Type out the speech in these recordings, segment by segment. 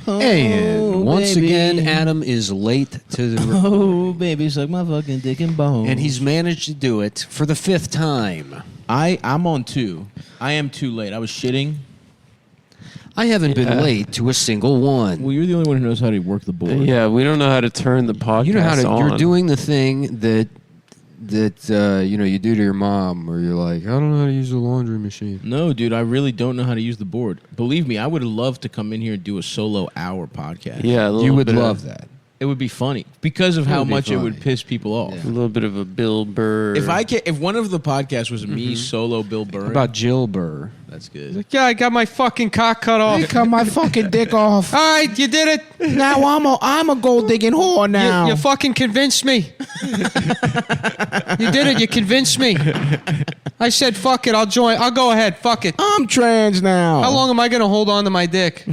And once again, Adam is late to the... Oh, baby, suck my fucking dick and bone. And he's managed to do it for the 5th time. I'm on 2. I am too late. I was shitting. I haven't been late to a single one. Well, you're the only one who knows how to work the board. Yeah, we don't know how to turn the podcast You know how to... on. You're doing the thing that you do to your mom, where you're like, I don't know how to use the laundry machine. No, dude, I really don't know how to use the board. Believe me, I would love to come in here and do a solo hour podcast. Yeah, You would love that. It would be funny because of how much it would funny. piss people off. A little bit of a Bill Burr. If one of the podcasts was me solo Bill Burr, How about Jill Burr? that's good. Yeah, I got my fucking cock cut off. They cut my fucking dick off. All right, you did it. Now I'm a gold digging whore now. You fucking convinced me. You did it. You convinced me. I said, fuck it. I'll join. I'll go ahead. Fuck it. I'm trans now. How long am I going to hold on to my dick?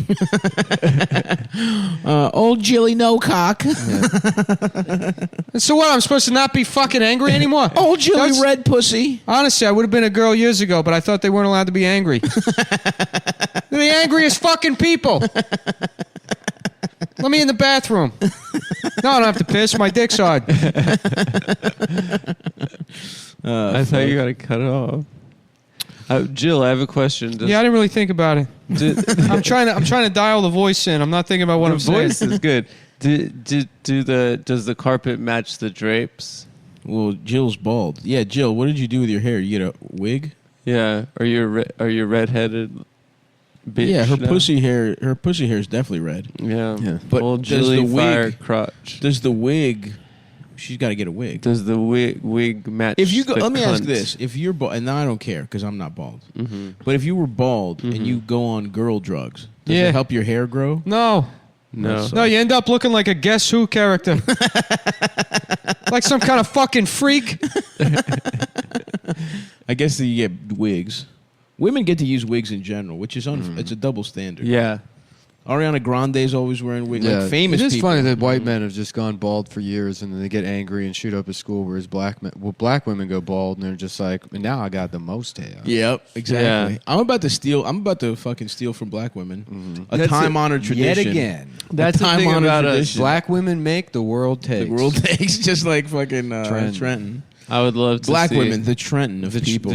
Old Jilly no cock. So what? I'm supposed to not be fucking angry anymore? Old Jilly That's- red pussy. Honestly, I would have been a girl years ago, but I thought they weren't allowed to be angry. They're the angriest fucking people. Let me in the bathroom. No, I don't have to piss. My dick's hard. I thought you got to cut it off. Jill, I have a question. Yeah, I didn't really think about it. I'm trying to dial the voice in. I'm not thinking about what I'm saying. The voice is good. Does the carpet match the drapes? Well, Jill's bald. Yeah, Jill, what did you do with your hair? You get a wig? Yeah. Are you redheaded? Bitch Yeah, her now? pussy hair is definitely red. Yeah. But Old does Jilly the Fire wig crotch. Does the wig? She's got to get a wig. Does the wig match? If you go, the let me ask cunt? this: if you're bald, and now I don't care because I'm not bald. Mm-hmm. But if you were bald and you go on girl drugs, does Yeah. it help your hair grow? No. No. No, you end up looking like a Guess Who character. Like some kind of fucking freak. I guess that you get wigs. Women get to use wigs in general, which is it's a double standard. Yeah. Ariana Grande's always wearing wigs. Yeah, Like famous it is people. funny that white men have just gone bald for years, and then they get angry and shoot up a school. Whereas black women go bald, and they're just like, now I got the most hair. Yep, exactly. Yeah. I'm about to fucking steal from black women. A That's time-honored tradition. Yet again, That's the thing time-honored about us. tradition. black women make the world takes. The world takes, just like fucking Trenton. I would love to Black see women, the Trenton of people.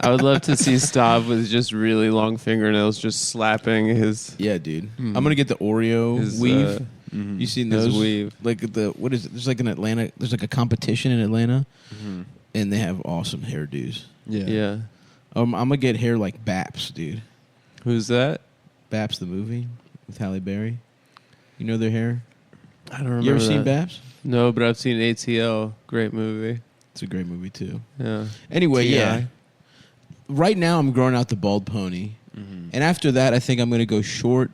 I would love to see Stav with just really long fingernails, just slapping his. Yeah, dude. I'm gonna get the Oreo His, weave. You seen his those? weave. Like what is it? There's like an Atlanta. There's like a competition in Atlanta, and they have awesome hairdos. Yeah. I'm gonna get hair like Baps, dude. Who's that? Baps the movie with Halle Berry. You know their hair? I don't remember. You ever seen that. Baps? No, but I've seen ATL. Great movie. It's a great movie too. Yeah. Anyway, T.I. yeah. Right now, I'm growing out the bald pony, and after that, I think I'm gonna go short,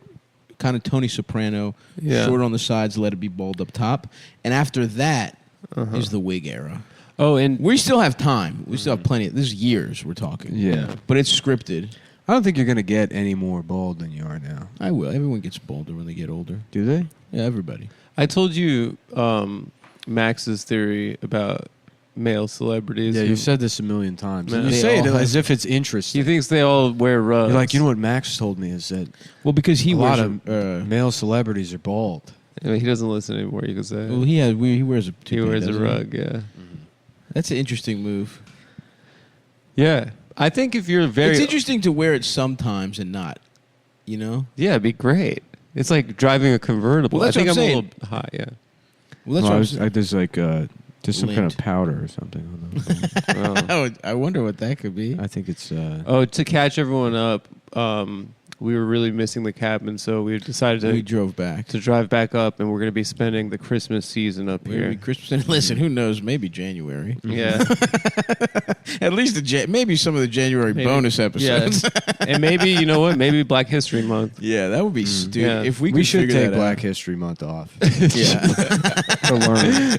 kind of Tony Soprano, Yeah. short on the sides, let it be bald up top, and after that is the wig era. Oh, and We still have time. We still have plenty. This is years we're talking. Yeah. But it's scripted. I don't think you're gonna get any more bald than you are now. I will. Everyone gets bolder when they get older. Do they? Yeah, everybody. I told you Max's theory about male celebrities. Yeah, who- you've said this a million times. Man. And you They say it all as if it's interesting. He thinks they all wear rugs. You're like, you know what Max told me is that Well, because he a wears lot of male celebrities are bald. I mean, he doesn't listen anymore. You could say. well, he wears a He toupee, wears a doesn't he? rug. Yeah. That's an interesting move. Yeah. I think if you're very. It's interesting to wear it sometimes and not. You know. Yeah, it'd be great. It's like driving a convertible. Well, that's I think what I'm I'm a saying. little high. Yeah. Well, that's what I'm saying. there's like there's some kind Lint. of powder or something on those. Oh. I wonder what that could be. I think it's Oh, to catch everyone up, we were really missing the cabin, so we decided We to drove back. drive back up, and we're going to be spending the Christmas season up Maybe here. Christmas. And listen, who knows? Maybe January. Yeah. At least maybe some of the January Maybe. bonus episodes. Yeah. And maybe, you know what? Maybe Black History Month. Yeah, that would be stupid. Yeah. If we we could should figure take that Black out. History Month off Yeah. to learn.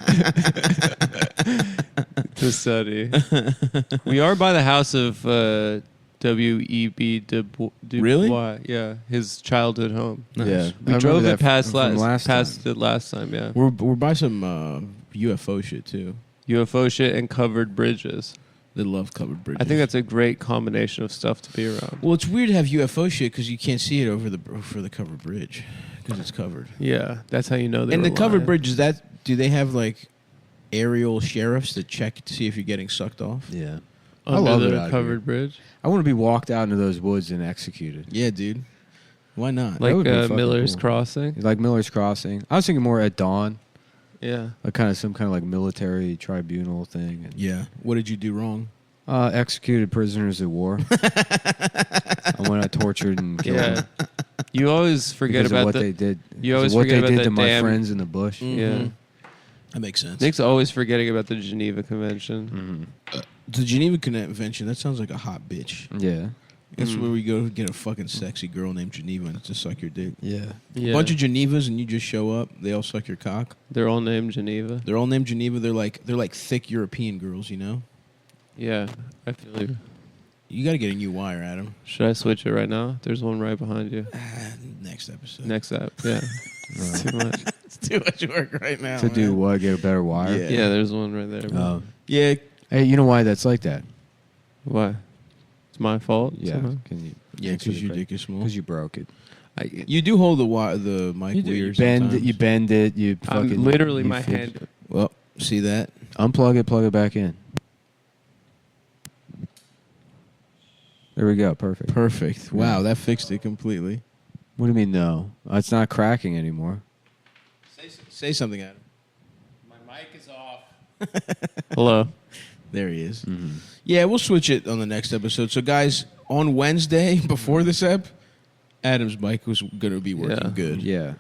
To study. We are by the house of W.E.B. Du Bois. Really? Yeah, his childhood home. Yeah, We I remember drove that it past from last time. it last time. Yeah, We're by some UFO shit too. UFO shit and covered bridges. They love covered bridges. I think that's a great combination of stuff to be around. Well, it's weird to have UFO shit because you can't see it over the covered bridge because it's covered. Yeah, that's how you know. And the covered bridge do they have like aerial sheriffs that check to see if you're getting sucked off? Yeah. Under I love the it out covered here. bridge, I want to be walked out into those woods and executed. Yeah, dude. Why not? like would be fucking Miller's cool. Crossing. Like Miller's Crossing. I was thinking more at dawn, Yeah, like some kind of like military tribunal thing. And, Yeah. What did you do wrong? executed prisoners of war. When I tortured and killed yeah. them You always forget because of about what the. they did. You always Because of what forget they about did that to my damn- friends in the bush. Yeah, That makes sense. Nick's always forgetting about the Geneva Convention. The Geneva Convention, that sounds like a hot bitch. Yeah. That's where we go get a fucking sexy girl named Geneva and to suck your dick. Yeah. Yeah, A bunch of Genevas and you just show up. They all suck your cock. they're all named Geneva. They're all named Geneva. They're like thick European girls, you know? Yeah, I feel you. You got to get a new wire, Adam. Should I switch it right now? There's one right behind you. Next episode. Next up, yeah. It's too much. It's too much work right now. To do what? Get a better wire? Yeah. Yeah, there's one right there. bro. Yeah. Hey, you know why that's like that? Why? It's my fault. Yeah. somehow? Can you? Yeah, because your dick is small. Because you broke it. You do hold the mic You, do. You weird bend it. sometimes. You bend it. You fucking. Literally, you my fix hand. it. Well, see that? Unplug it. Plug it back in. There we go. Perfect. Perfect. Wow, that fixed it completely. What do you mean no? It's not cracking anymore. Say something, Adam. My mic is off. Hello. There he is. Mm-hmm. Yeah, we'll switch it on the next episode. So, guys, on Wednesday before this ep, Adam's mic was going to be working Yeah. good. Yeah.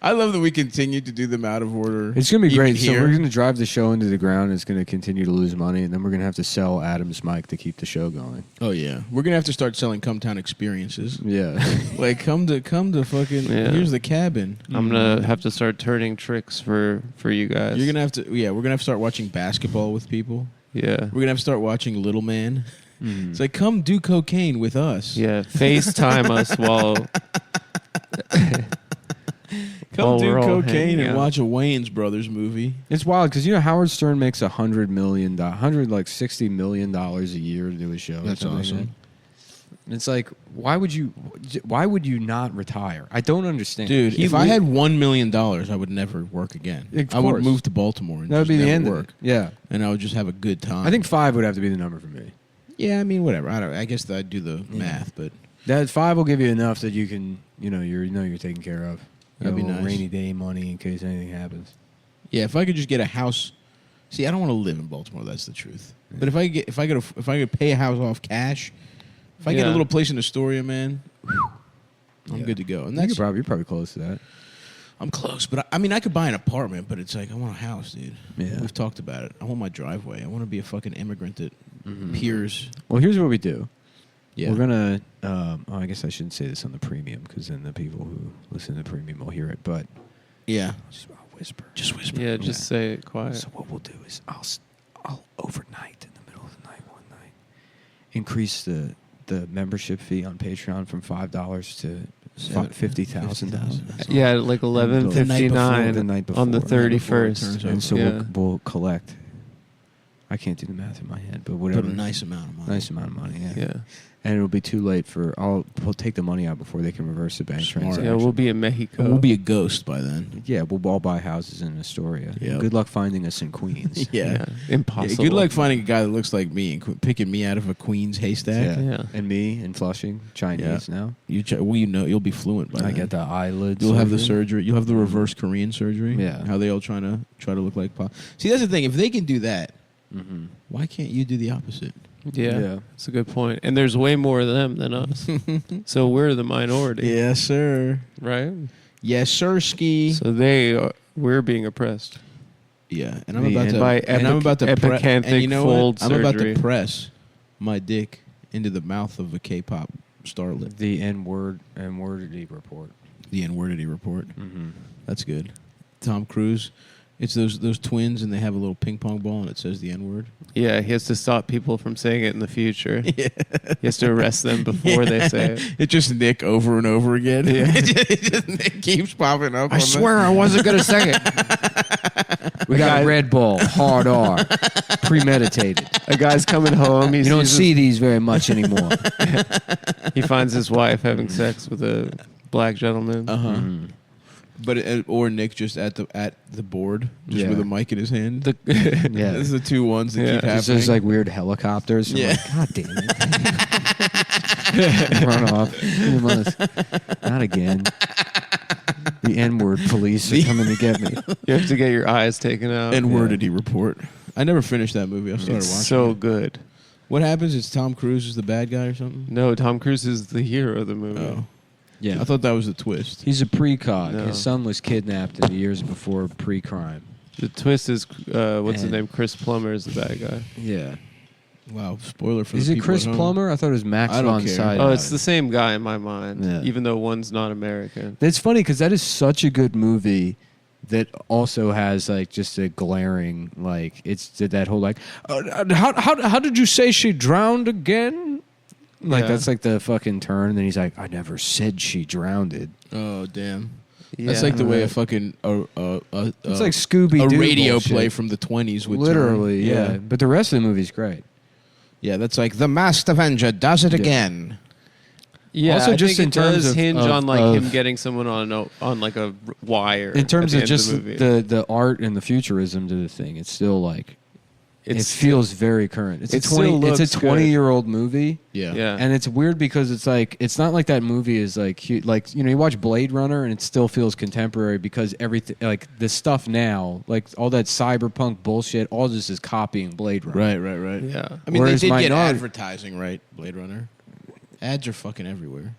I love that we continue to do them out of order. It's gonna be even great. So here. we're gonna drive the show into the ground. It's gonna continue to lose money, and then we're gonna have to sell Adam's mic to keep the show going. Oh yeah, we're gonna have to start selling CumTown experiences. Yeah. Like come to fucking. Yeah. Here's the cabin. I'm gonna have to start turning tricks for you guys. You're gonna have to. Yeah, we're gonna have to start watching basketball with people. Yeah. We're gonna have to start watching Little Man. Mm. It's like come do cocaine with us. Yeah. FaceTime us while. Come while do we're all cocaine hanging and out. watch a Wayans Brothers movie. It's wild because Howard Stern makes $160 million a year to do a show. or That's something like awesome. that. And it's like, why would you not retire? I don't understand, Dude, if I had $1 million, I would never work again. Of I would course. move to Baltimore and that would just be the never end work. of it. Yeah, And I would just have a good time. I think 5 would have to be the number for me. Yeah, I mean, whatever. I guess I'd do the math, but That 5 will give you enough that you can, you're taken care of. You That'd have be a little nice. rainy day money in case anything happens. yeah, if I could just get a house. See, I don't want to live in Baltimore. That's the truth. But if I could pay a house off cash, if I get a Yeah. little place in Astoria, man, I'm Yeah. good to go. And You're that's probably close to that. I'm close, but I mean, I could buy an apartment, but it's like I want a house, dude. Yeah. We've talked about it. I want my driveway. I want to be a fucking immigrant that peers. Well, here's what we do. Yeah, We're gonna. I guess I shouldn't say this on the premium because then the people who listen to the premium will hear it. But yeah. I'll whisper. Just whisper. Yeah, just say it quiet. So what we'll do is I'll overnight in the middle of the night one night increase the membership fee on Patreon from $5 to $50,000. Yeah, like The 11:59 night before. on the The night before it 31st. turns And so Yeah. we'll collect. I can't do the math in my head, but But whatever. a nice amount of money. Nice amount of money. Yeah. Yeah. And it'll be too late we'll take the money out before they can reverse the bank Smart. transaction. Yeah, we'll be in Mexico. And we'll be a ghost by then. Yeah, we'll all buy houses in Astoria. Yep. Good luck finding us in Queens. Yeah. Impossible. Good luck finding a guy that looks like me and picking me out of a Queens haystack. Yeah. And me in Flushing, Chinese now. You'll be fluent by I then. get the eyelids. You'll have the surgery. You'll have the reverse Korean surgery. Yeah. How they all try to look like pop. See, that's the thing. If they can do that, Mm-hmm. why can't you do the opposite? Yeah, Yeah. that's a good point. And there's way more of them than us. So we're the minority, Yes, sir. right? Yes, sir. Ski. So we're being oppressed. Yeah, and I'm The about end. to. By and I'm about to epicanthic and you know fold what? I'm about surgery. to press my dick into the mouth of a K-pop starlet. The N-wordity report. The N-wordity report. Mm-hmm. That's good. Tom Cruise. It's those twins, and they have a little ping pong ball, and it says the N-word. Yeah, he has to stop people from saying it in the future. Yeah. He has to arrest them before they say it. It's just Nick over and over again. Yeah. It just Nick keeps popping up. I swear I wasn't going to say it. We got a Red Bull, hard R, premeditated. A guy's coming home. You don't see these very much anymore. He finds his wife having sex with a black gentleman. Uh-huh. But or Nick just at the board, just Yeah. with a mic in his hand. Yeah. Those are the two ones that keep There's happening. those like weird helicopters. I'm Yeah. like, God damn it. Run off. Not again. The N-word police are coming to get me. You have to get your eyes taken out. And wordity report. I never finished that movie. I started It's watching so it. good. What happens? It's Tom Cruise is the bad guy or something? No, Tom Cruise is the hero of the movie. Oh. Yeah. I thought that was the twist. He's a precog. No. His son was kidnapped in the years before pre-crime. The twist is, what's his And- name? Chris Plummer is the bad guy. Yeah. Wow, spoiler for Is the it people Chris at home. Plummer? I thought it was Max I don't von care. Sydow. Oh, it's the same guy in my mind, Yeah. even though one's not American. It's funny because that is such a good movie that also has like just a glaring like it's that whole like how did you say she drowned again? Like Yeah. that's like the fucking turn. And then he's like, I never said she drowned. Oh, damn. Yeah. That's like the way a Right. fucking It's like Scooby a Doo radio bullshit. play from the 20s would Literally, turn. yeah. But the rest of the movie's great. Yeah, that's like the Masked Avenger does it Yeah. again. Yeah, Also, I just think in terms does of- hinge of- on like of- him getting someone on like a wire. In terms at of the end just the, movie. the art and the futurism to the thing, it's still like it It's feels very current. It's it a still 20 it's looks a good. 20-year-old movie. Yeah. yeah, And it's weird because it's like it's not like that movie is like like you know you watch Blade Runner and it still feels contemporary because everything like the stuff now like all that cyberpunk bullshit all just is copying Blade Runner. Right. yeah. I mean, Whereas they did get Minority- advertising, right? Blade Runner. Ads are fucking everywhere.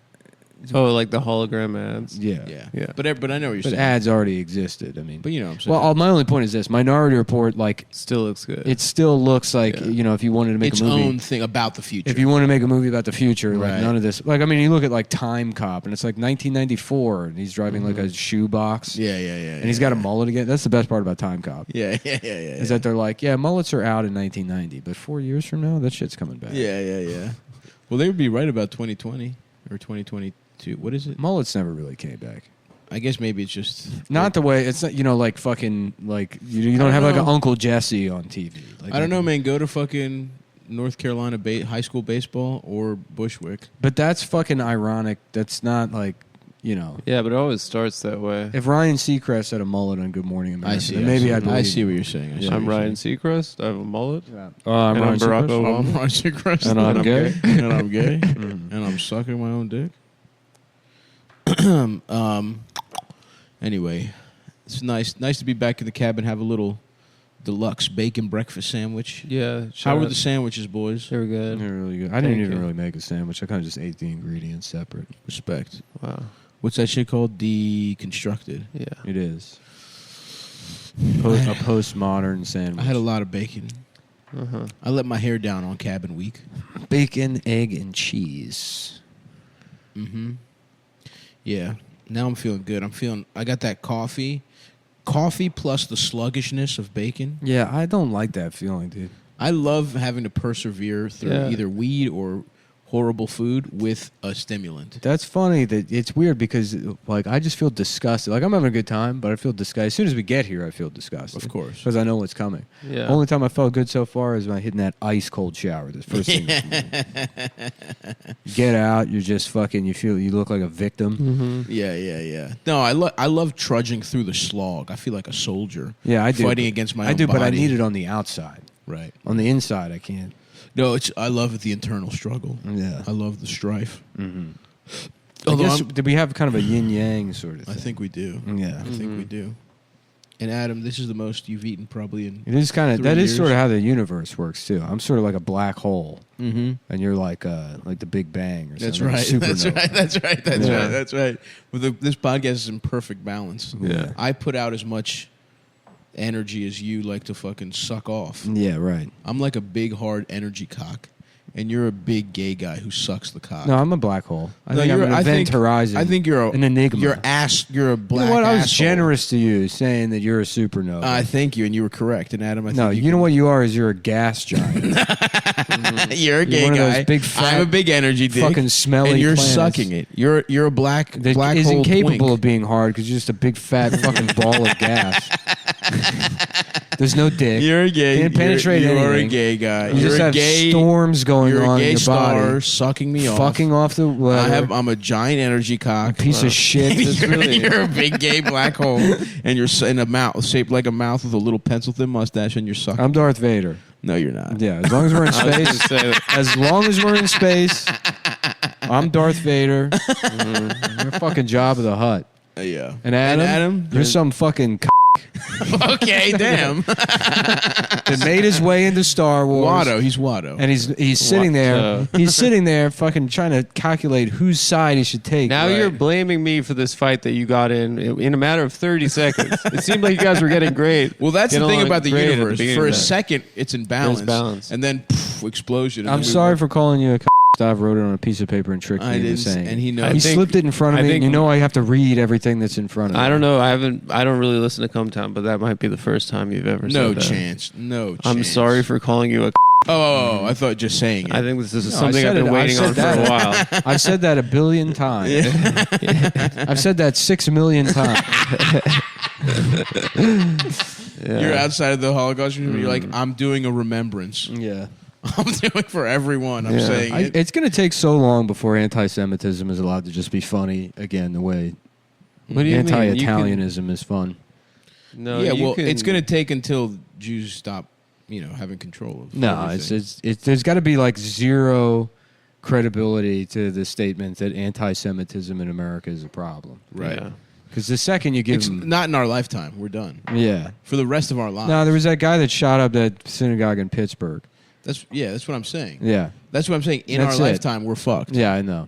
Oh, like the hologram ads. Yeah. Yeah. But I know what you're But saying. ads already existed. I mean, But you know what I'm saying. well, my only point is this: Minority Report, like Still looks good. it still looks like Yeah. you know if you wanted to make its a movie. own thing about the future. If you want to make a movie about the future, like Right. none of this, like I mean, you look at like Time Cop, and it's like 1994, and he's driving like a shoebox, yeah. and he's got a mullet again. That's the best part about Time Cop. Yeah. Is that they're like, yeah, mullets are out in 1990, but 4 years from now, that shit's coming back. Yeah. Well, they would be right about 2020 or 2022. What is it? Mullets never really came back. I guess maybe it's just Not the way it's not, you know, like fucking like you don't have like an know. Uncle Jesse on TV. Like, I don't know, man. Go to fucking North Carolina high school baseball or Bushwick. But that's fucking ironic. That's not like you know. yeah, but it always starts that way. If Ryan Seacrest had a mullet on Good Morning America, I see. then maybe I'd I believe see him. what you're saying. I see Yeah. what I'm you're Ryan saying. Seacrest. I have a mullet. Oh, I'm And I'm Ryan Barack Seacrest. Obama. I'm Ryan Seacrest. And I'm gay. And I'm gay. And I'm sucking my own dick. Anyway, it's nice to be back in the cabin. Have a little deluxe bacon breakfast sandwich. Yeah. How were the sandwiches, boys? They were good. They're really good. I didn't Thank even you. really make a sandwich. I kind of just ate the ingredients separate. Respect. Wow. What's that shit called? Deconstructed. Yeah. It is a postmodern sandwich. I had a lot of bacon. Uh-huh. I let my hair down on cabin week. bacon, egg, and cheese. Mm-hmm. Yeah. Now I'm feeling good. I got that coffee. Coffee plus the sluggishness of bacon. Yeah, I don't like that feeling, dude. I love having to persevere through Yeah. either weed or horrible food with a stimulant. That's funny that it's weird because like I just feel disgusted. Like I'm having a good time, but I feel disgusted. As soon as we get here, I feel disgusted. Of course. Because I know what's coming. Yeah. Only time I felt good so far is when I hit in that ice cold shower. The first thing. this morning. You get out, you're just fucking. You look like a victim. Mm-hmm. Yeah. No, I love trudging through the slog. I feel like a soldier. Yeah, I do. Fighting against my own I do, but I body. need it on the outside. Right. On the inside, I can't. No, I love the internal struggle. Yeah. I love the strife. Mm-hmm. I Although guess, I'm- did we have kind of a yin yang sort of I thing? think we do. Yeah. I think we do. And Adam, this is the most you've eaten probably in. It is kind of 3 that is years. sort of how the universe works too. I'm sort of like a black hole, Mm-hmm. and you're like the Big Bang or something. That's like a right. That's supernova. right. That's right. That's Yeah. right. That's right. Well, this podcast is in perfect balance. Yeah. I put out as much energy as you like to fucking suck off. Yeah, right. I'm like a big hard energy cock, and you're a big gay guy who sucks the cock. No, I'm a black hole. I No, think I'm you're- an I event think- horizon. I think you're an enigma. You're You're a You black. know what? I was asshole. generous to you saying that you're a supernova. I thank you, and you were correct. And Adam, I think no, you know what you are is you're a gas giant. You're a gay one of those guy. big, fat, I'm a big energy dick. fucking smelly and you're planets. sucking it. You're a black that black is hole incapable twink. of being hard because you're just a big fat fucking ball of gas. There's no dick. You're a gay. Can't penetrate you're a anything. gay guy. You You're just a have gay. storms going You're on a gay in your star body. sucking me off. Fucking off the weather. I'm a giant energy cock. Piece of shit. You're a big gay black hole, and you're in a mouth shaped like a mouth with a little pencil thin mustache, and you're sucking. I'm Darth Vader. No, you're not. Yeah, as long as we're in I was gonna space. say, As long as we're in space, I'm Darth Vader. You're fucking Jabba the Hutt. Yeah. And Adam, you're some fucking Okay, damn. that made his way into Star Wars. Watto, he's Watto. And he's sitting there. He's sitting there, fucking trying to calculate whose side he should take. now you're blaming me for this fight that you got in a matter of 30 seconds. It seemed like you guys were getting great. Well, that's the Getting thing along about the great at universe. beginning For a of that. second, it's in balance. balance. And then, explosion. And I'm then we sorry went- for calling you a Steve wrote it on a piece of paper and tricked me I into didn't, saying. and he He knows. I think- slipped it in front of I me, think- and you know I have to read everything that's in front of me. I don't know. I don't really listen to CumTown, but that might be the first time you've ever no said that. chance. No chance. I'm sorry for calling you a. Oh, I thought just saying it. I think this is No, something I I've said been it. I waiting on said for a that. while. I've said that a billion times. I've said that 6 million times. Yeah. You're outside of the Holocaust Museum. You're like, I'm doing a remembrance. Yeah. I'm doing for everyone. I'm Yeah. saying it. It's going to take so long before anti-Semitism is allowed to just be funny again the way What do you mean? You anti-Italianism is fun. can- No. yeah, you well, can- it's going to take until Jews stop, having control of. No, everything. it's there's got to be like zero credibility to the statement that anti-Semitism in America is a problem. right. Yeah. Because the second you give It's them, not in our lifetime. We're done yeah. for the rest of our lives. No, there was that guy that shot up that synagogue in Pittsburgh. That's what I'm saying. Yeah, That's what I'm saying. In That's our it. lifetime, we're fucked. yeah, I know.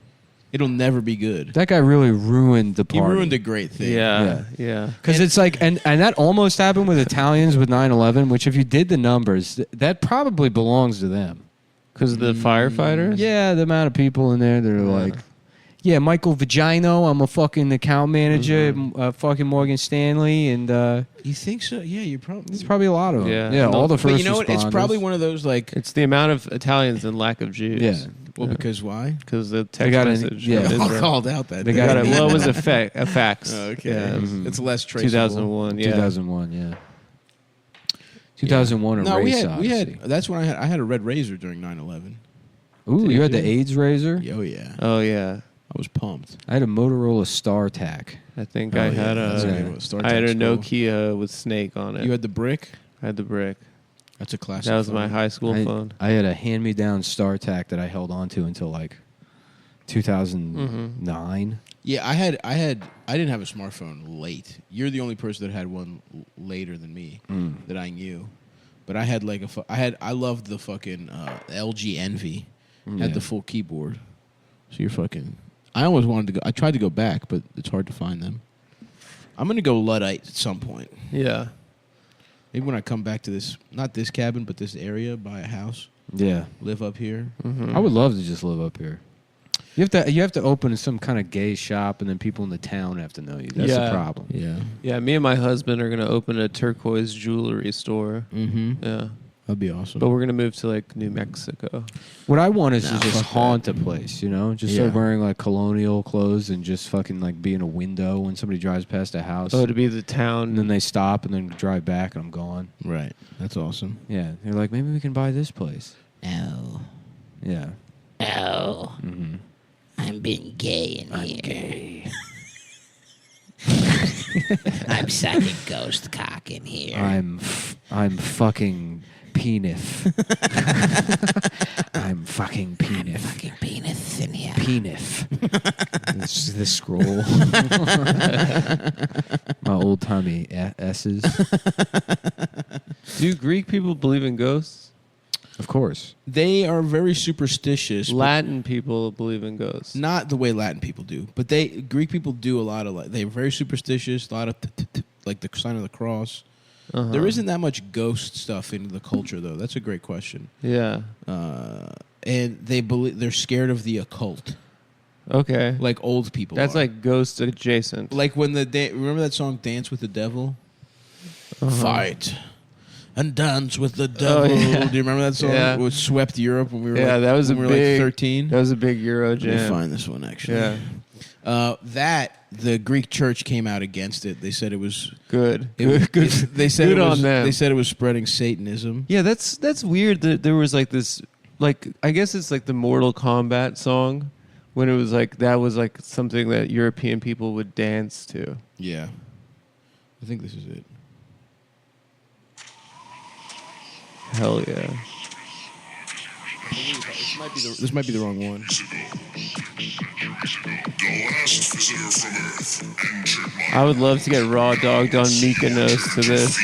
It'll never be good. That guy really ruined the He party. ruined a great thing. Yeah. Yeah. Because it's like, and that almost happened with Italians with 9/11, which if you did the numbers, that probably belongs to them. Because of the firefighters. Yeah, the amount of people in there that are like, yeah, Michael Vagino, I'm a fucking account manager, fucking Morgan Stanley, and You think so? Yeah, you're probably. there's probably a lot of them. Yeah. Yeah, all the first But you know what? It's responders. probably one of those like. It's the amount of Italians and lack of Jews. Yeah. Well, because why? Because the They text got message. yeah. of They all Israel. called out that. They day. got Got it. Well, it was a fax. Oh, okay. Yeah. It's less traceable. 2001. Yeah. 2001, yeah. 2001, a No, race we had. odyssey. That's when I had a red razor during 9/11. Ooh, Did you had you? the AIDS razor? Oh yeah, Oh yeah. I was pumped. I had a Motorola StarTAC. I think Oh, I yeah, had that's a. a good one. Star I had a Trek's cool. Nokia with Snake on it. You had the brick. I had the brick. That's a classic. That was phone. my high school I, phone. I had a hand-me-down StarTAC that I held on to until like 2009. Yeah, I didn't have a smartphone late. You're the only person that had one later than me that I knew. But I had like I loved the fucking LG Envy. Yeah. Had the full keyboard. So you're fucking. I always wanted to go. I tried to go back, but it's hard to find them. I'm gonna go Luddite at some point. Yeah. Maybe when I come back to this, not this cabin, but this area, buy a house, Yeah. live up here. Mm-hmm. I would love to just live up here. You have to open some kind of gay shop, and then people in the town have to know you. That's the Yeah. problem. Yeah. Yeah. Me and my husband are gonna open a turquoise jewelry store. Mm-hmm. Yeah. That'd be awesome. But we're gonna move to like New Mexico. What I want is Nah, to just fuck haunt a place, just Yeah. start wearing like colonial clothes and just fucking like be in a window when somebody drives past a house. Oh, to be the town. And then they stop and then drive back and I'm gone. right. That's awesome. Yeah. They're like, maybe we can buy this place. No. Yeah. No. Mm-hmm. I'm being gay in here. Gay. I'm sucking ghost cock in here. I'm fucking penif. I'm fucking penif. fucking penis in here. Penif. This is the scroll. My old timey S's. Do Greek people believe in ghosts? Of course. They are very superstitious. but Latin people believe in ghosts. not the way Latin people do, but Greek people do a lot of they're very superstitious. A lot of like the sign of the cross. Uh-huh. There isn't that much ghost stuff in the culture, though. That's a great question. Yeah. And they're scared of the occult, Okay. like old people. That's are. like ghost adjacent. like when remember that song "Dance with the Devil." Fight and dance with the devil. yeah. Do you remember that song? Yeah. It swept Europe when we were Yeah, that was when a we were big- like 13. That was a big Euro Let me jam. find this one actually. Yeah. That the Greek church came out against it. They said it was Good. They said Good it was, on them. They said it was spreading Satanism. Yeah, that's weird that there was like this, like, I guess it's like the Mortal Kombat song when it was like, that was like something that European people would dance to. Yeah, I think this is it. Hell yeah. This might be the wrong one. I would love to get raw dogged on Mykonos to this.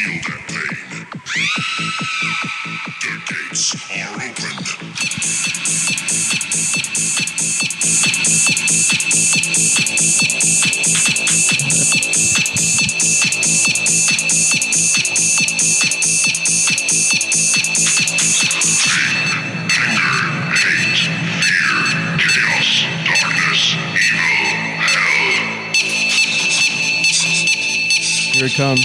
Here it comes.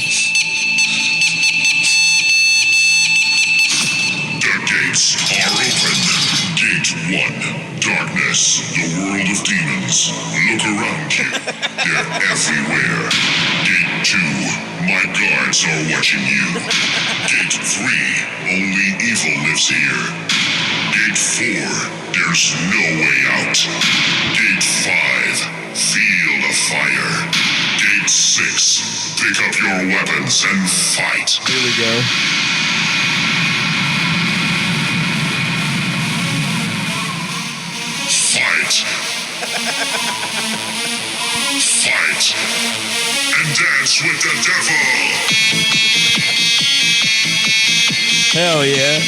The gates are open. Gate 1, darkness, the world of demons. Look around you. They're everywhere. Gate 2, my guards are watching you. Gate 3, only evil lives here. Gate 4, there's no way out. Gate 5, feel the fire. Gate 6, pick up your weapons and fight. Here we go. Fight. Fight. And dance with the devil. Hell yeah.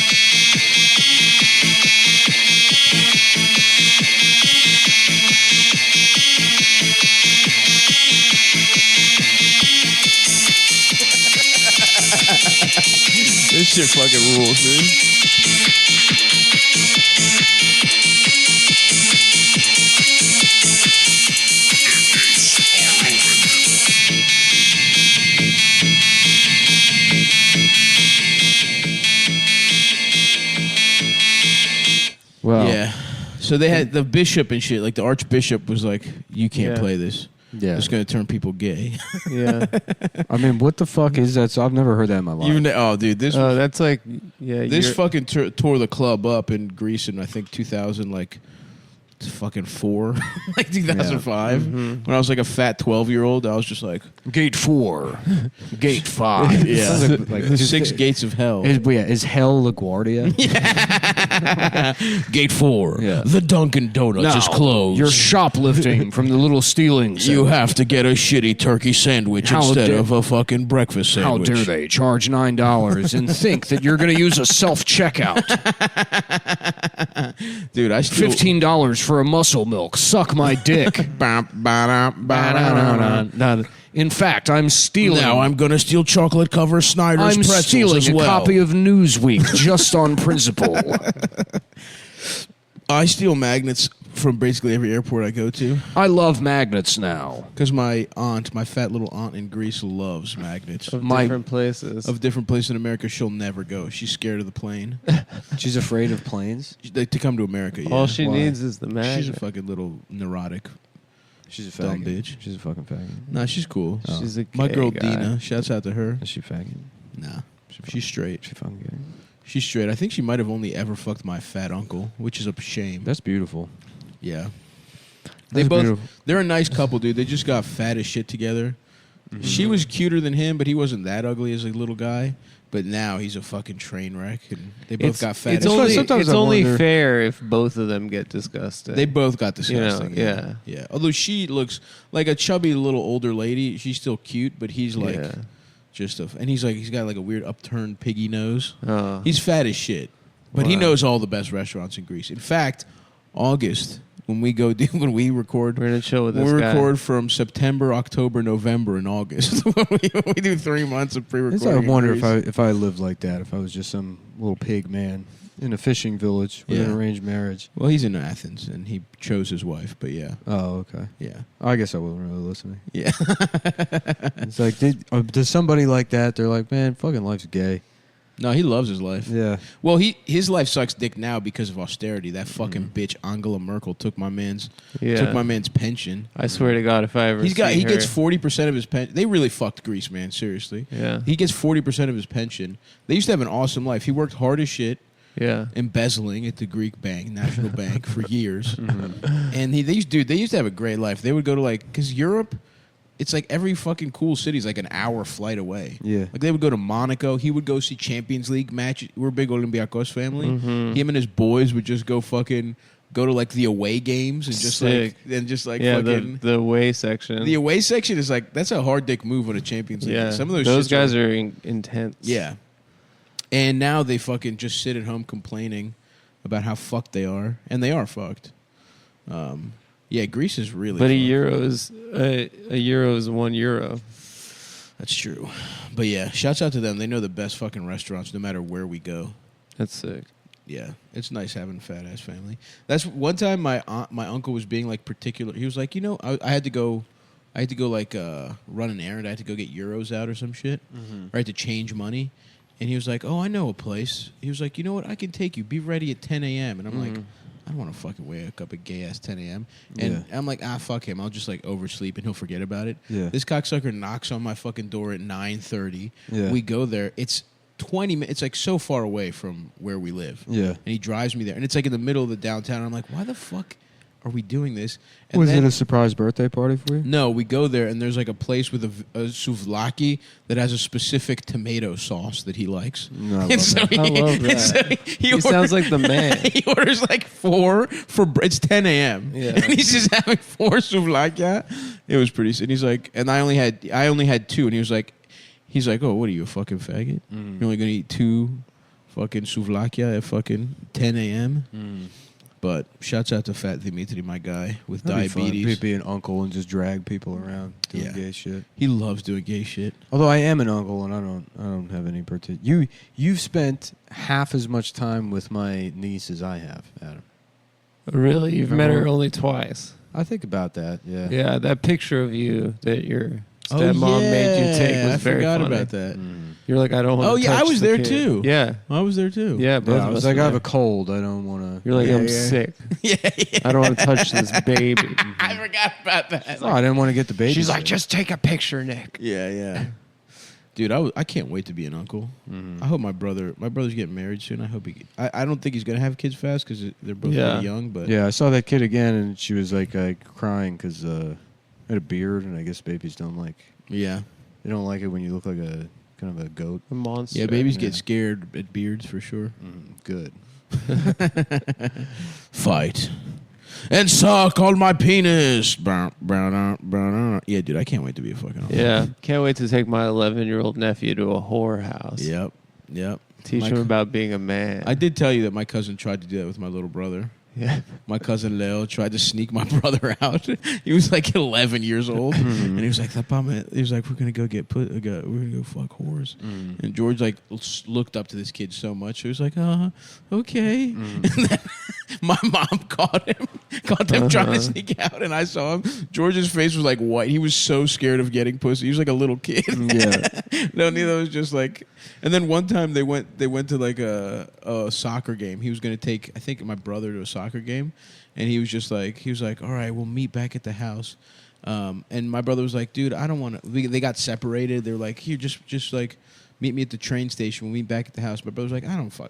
This shit fucking rules, dude. Well, Yeah. So they had the bishop and shit. Like the archbishop was like, "You can't Yeah. play this. yeah. It's gonna turn people gay." Yeah. I mean, what the fuck is that? So I've never heard that in my life. Even oh, dude, this Oh, that's like, yeah. this you're- fucking tore the club up in Greece in I think 2000 like fucking 4 like 2005 when I was like a fat 12-year-old. I was just like Gate 4, Gate 5. yeah Sounds like the just- 6 gates of hell. Is hell LaGuardia? Gate 4 Yeah. the Dunkin' Donuts is closed. You're shoplifting from the little stealing center. You have to get a shitty turkey sandwich How instead dare- of a fucking breakfast How sandwich. dare they charge $9 and think that you're going to use a self-checkout? Dude, I still $15 for a muscle milk. Suck my dick. In fact, I'm stealing. Now I'm gonna steal chocolate cover Snyder's I'm pretzels stealing as a well. copy of Newsweek just on principle. I steal magnets from basically every airport I go to I love magnets now. because my fat little aunt in Greece, loves magnets of my- different places. of different places in America. She'll never go. She's scared of the plane She's afraid of planes. to come to America. Yeah. All she Why? needs is the She's a magnet. fucking little neurotic. She's a Dumb faggot. bitch. She's a fucking faggot. Nah, she's cool. She's a My gay girl guy. Dina. Shouts out to her. Is she faggot? Nah, she's straight. She fucking gay. She's straight. I think she might have only ever fucked my fat uncle, which is a shame. That's beautiful. Yeah. They That's both beautiful. they're a nice couple, dude. They just got fat as shit together. She was cuter than him, but he wasn't that ugly as a little guy. But now he's a fucking train wreck, and they both got fat. It's as only, shit. sometimes it's I only wonder- fair if both of them get disgusted. They both got disgusting. You know, Yeah. Although she looks like a chubby little older lady, she's still cute, but he's like Yeah. just a. And he's got like a weird upturned piggy nose. Oh. He's fat as shit, but he Wow. knows all the best restaurants in Greece. In fact, August when we record. We're gonna chill with We this guy. record from September, October, November, and August. we do 3 months of I pre-recording. wonder in Greece. if I lived like that, if I was just some little pig man in a fishing village with an Yeah. arranged marriage. Well, he's in Athens, and he chose his wife. But yeah, Oh, okay. yeah, I guess I wasn't really listening. yeah. It's like, does somebody like that? They're like, man, fucking life's gay. No, he loves his life. Yeah. Well, his life sucks dick now because of austerity. That fucking bitch Angela Merkel took my man's pension. I swear to God, if I ever He see gets her- 40% of his pension. They really fucked Greece, man. Seriously. Yeah. He gets 40% of his pension. They used to have an awesome life. He worked hard as shit, Yeah. embezzling at the Greek bank, National Bank, for years. And they used to have a great life. They would go to because Europe, it's like every fucking cool city is like an hour flight away. Yeah. Like they would go to Monaco. He would go see Champions League matches. We're a big Olympiacos family. Him and his boys would just go to like the away games and just Sick. fucking the away section. the away section is like that's a hard dick move on a Champions League. yeah. Some of those shits guys are intense. yeah. And now they fucking just sit at home complaining about how fucked they are, and they are fucked. Yeah, Greece is really. But fucked. a euro is €1. That's true. But yeah, shouts out to them. They know the best fucking restaurants no matter where we go. That's sick. Yeah, it's nice having a fat ass family. That's one time my uncle was being like particular. He was like, I had to go like run an errand. I had to go get euros out or some shit. Or I had to change money. And he was like, "Oh, I know a place." He was like, "You know what? I can take you. Be ready at 10 a.m." And I'm like, I don't want to fucking wake up at gay ass 10 a.m. And I'm like, fuck him. I'll just like oversleep and he'll forget about it. Yeah. This cocksucker knocks on my fucking door at 9:30. Yeah. We go there. It's 20 minutes. It's like so far away from where we live. Yeah. And he drives me there. And it's like in the middle of the downtown. And I'm like, why the fuck are we doing this? And Was then- it a surprise birthday party for you? No, we go there and there's like a place with a souvlaki that has a specific tomato sauce that he likes. No, I And love so that. he, I love and that. so he He sounds like the man. he orders like 4 it's 10 a.m. Yeah. And he's just having 4 souvlaki. It was pretty. And he's like, and I only had 2. And he's like, oh, what are you, a fucking faggot? You're only gonna eat 2 fucking souvlaki at fucking 10 a.m. But shouts out to Fat Dimitri, my guy with That'd be fun. diabetes. Be an uncle and just drag people around doing Yeah. gay shit. He loves doing gay shit. Although I am an uncle and I don't have any particular. You've spent half as much time with my niece as I have, Adam. Really? You've met her only twice. I think about that. Yeah. Yeah, that picture of you that your stepmom made you take was I very forgot funny. about that. You're like, I don't want to Oh, yeah, I touch was the there kid. too. Yeah. I was there too. Yeah, both Yeah, I of was us like, were I have there. a cold. I don't want to. You're like, Yeah, I'm yeah. sick. Yeah. I don't want to touch this baby. I forgot about that. Oh, I didn't want to get the baby. She's like, sick. just take a picture, Nick. Yeah, yeah. Dude, I can't wait to be an uncle. I hope my brother's getting married soon. I hope I don't think he's gonna have kids fast because they're both Yeah. really young. But Yeah, I saw that kid again, and she was like crying because I had a beard, and I guess babies don't like. yeah, They don't like it when you look like a kind of a goat. A monster. yeah. Babies Yeah. get scared at beards for sure. Good. Fight and suck on my penis. Yeah, dude, I can't wait to be a fucking uncle. Yeah. Can't wait to take my 11-year-old nephew to a whorehouse. Yep. Teach him about being a man. I did tell you that my cousin tried to do that with my little brother. yeah. My cousin Leo tried to sneak my brother out. He was like 11 years old, and he was like, he was like, we're gonna go we're gonna go fuck whores. And George like looked up to this kid so much. He was like, okay. And then my mom caught them trying to sneak out, and I saw him. George's face was like white. He was so scared of getting pussy. He was like a little kid. Yeah. No, neither was just like. And then one time they went to like a soccer game. He was going to take, I think, my brother to a soccer game, and he was like, all right, we'll meet back at the house. And my brother was like, dude, I don't want to. They got separated. They were like, here, just like meet me at the train station. We'll meet back at the house. My brother was like,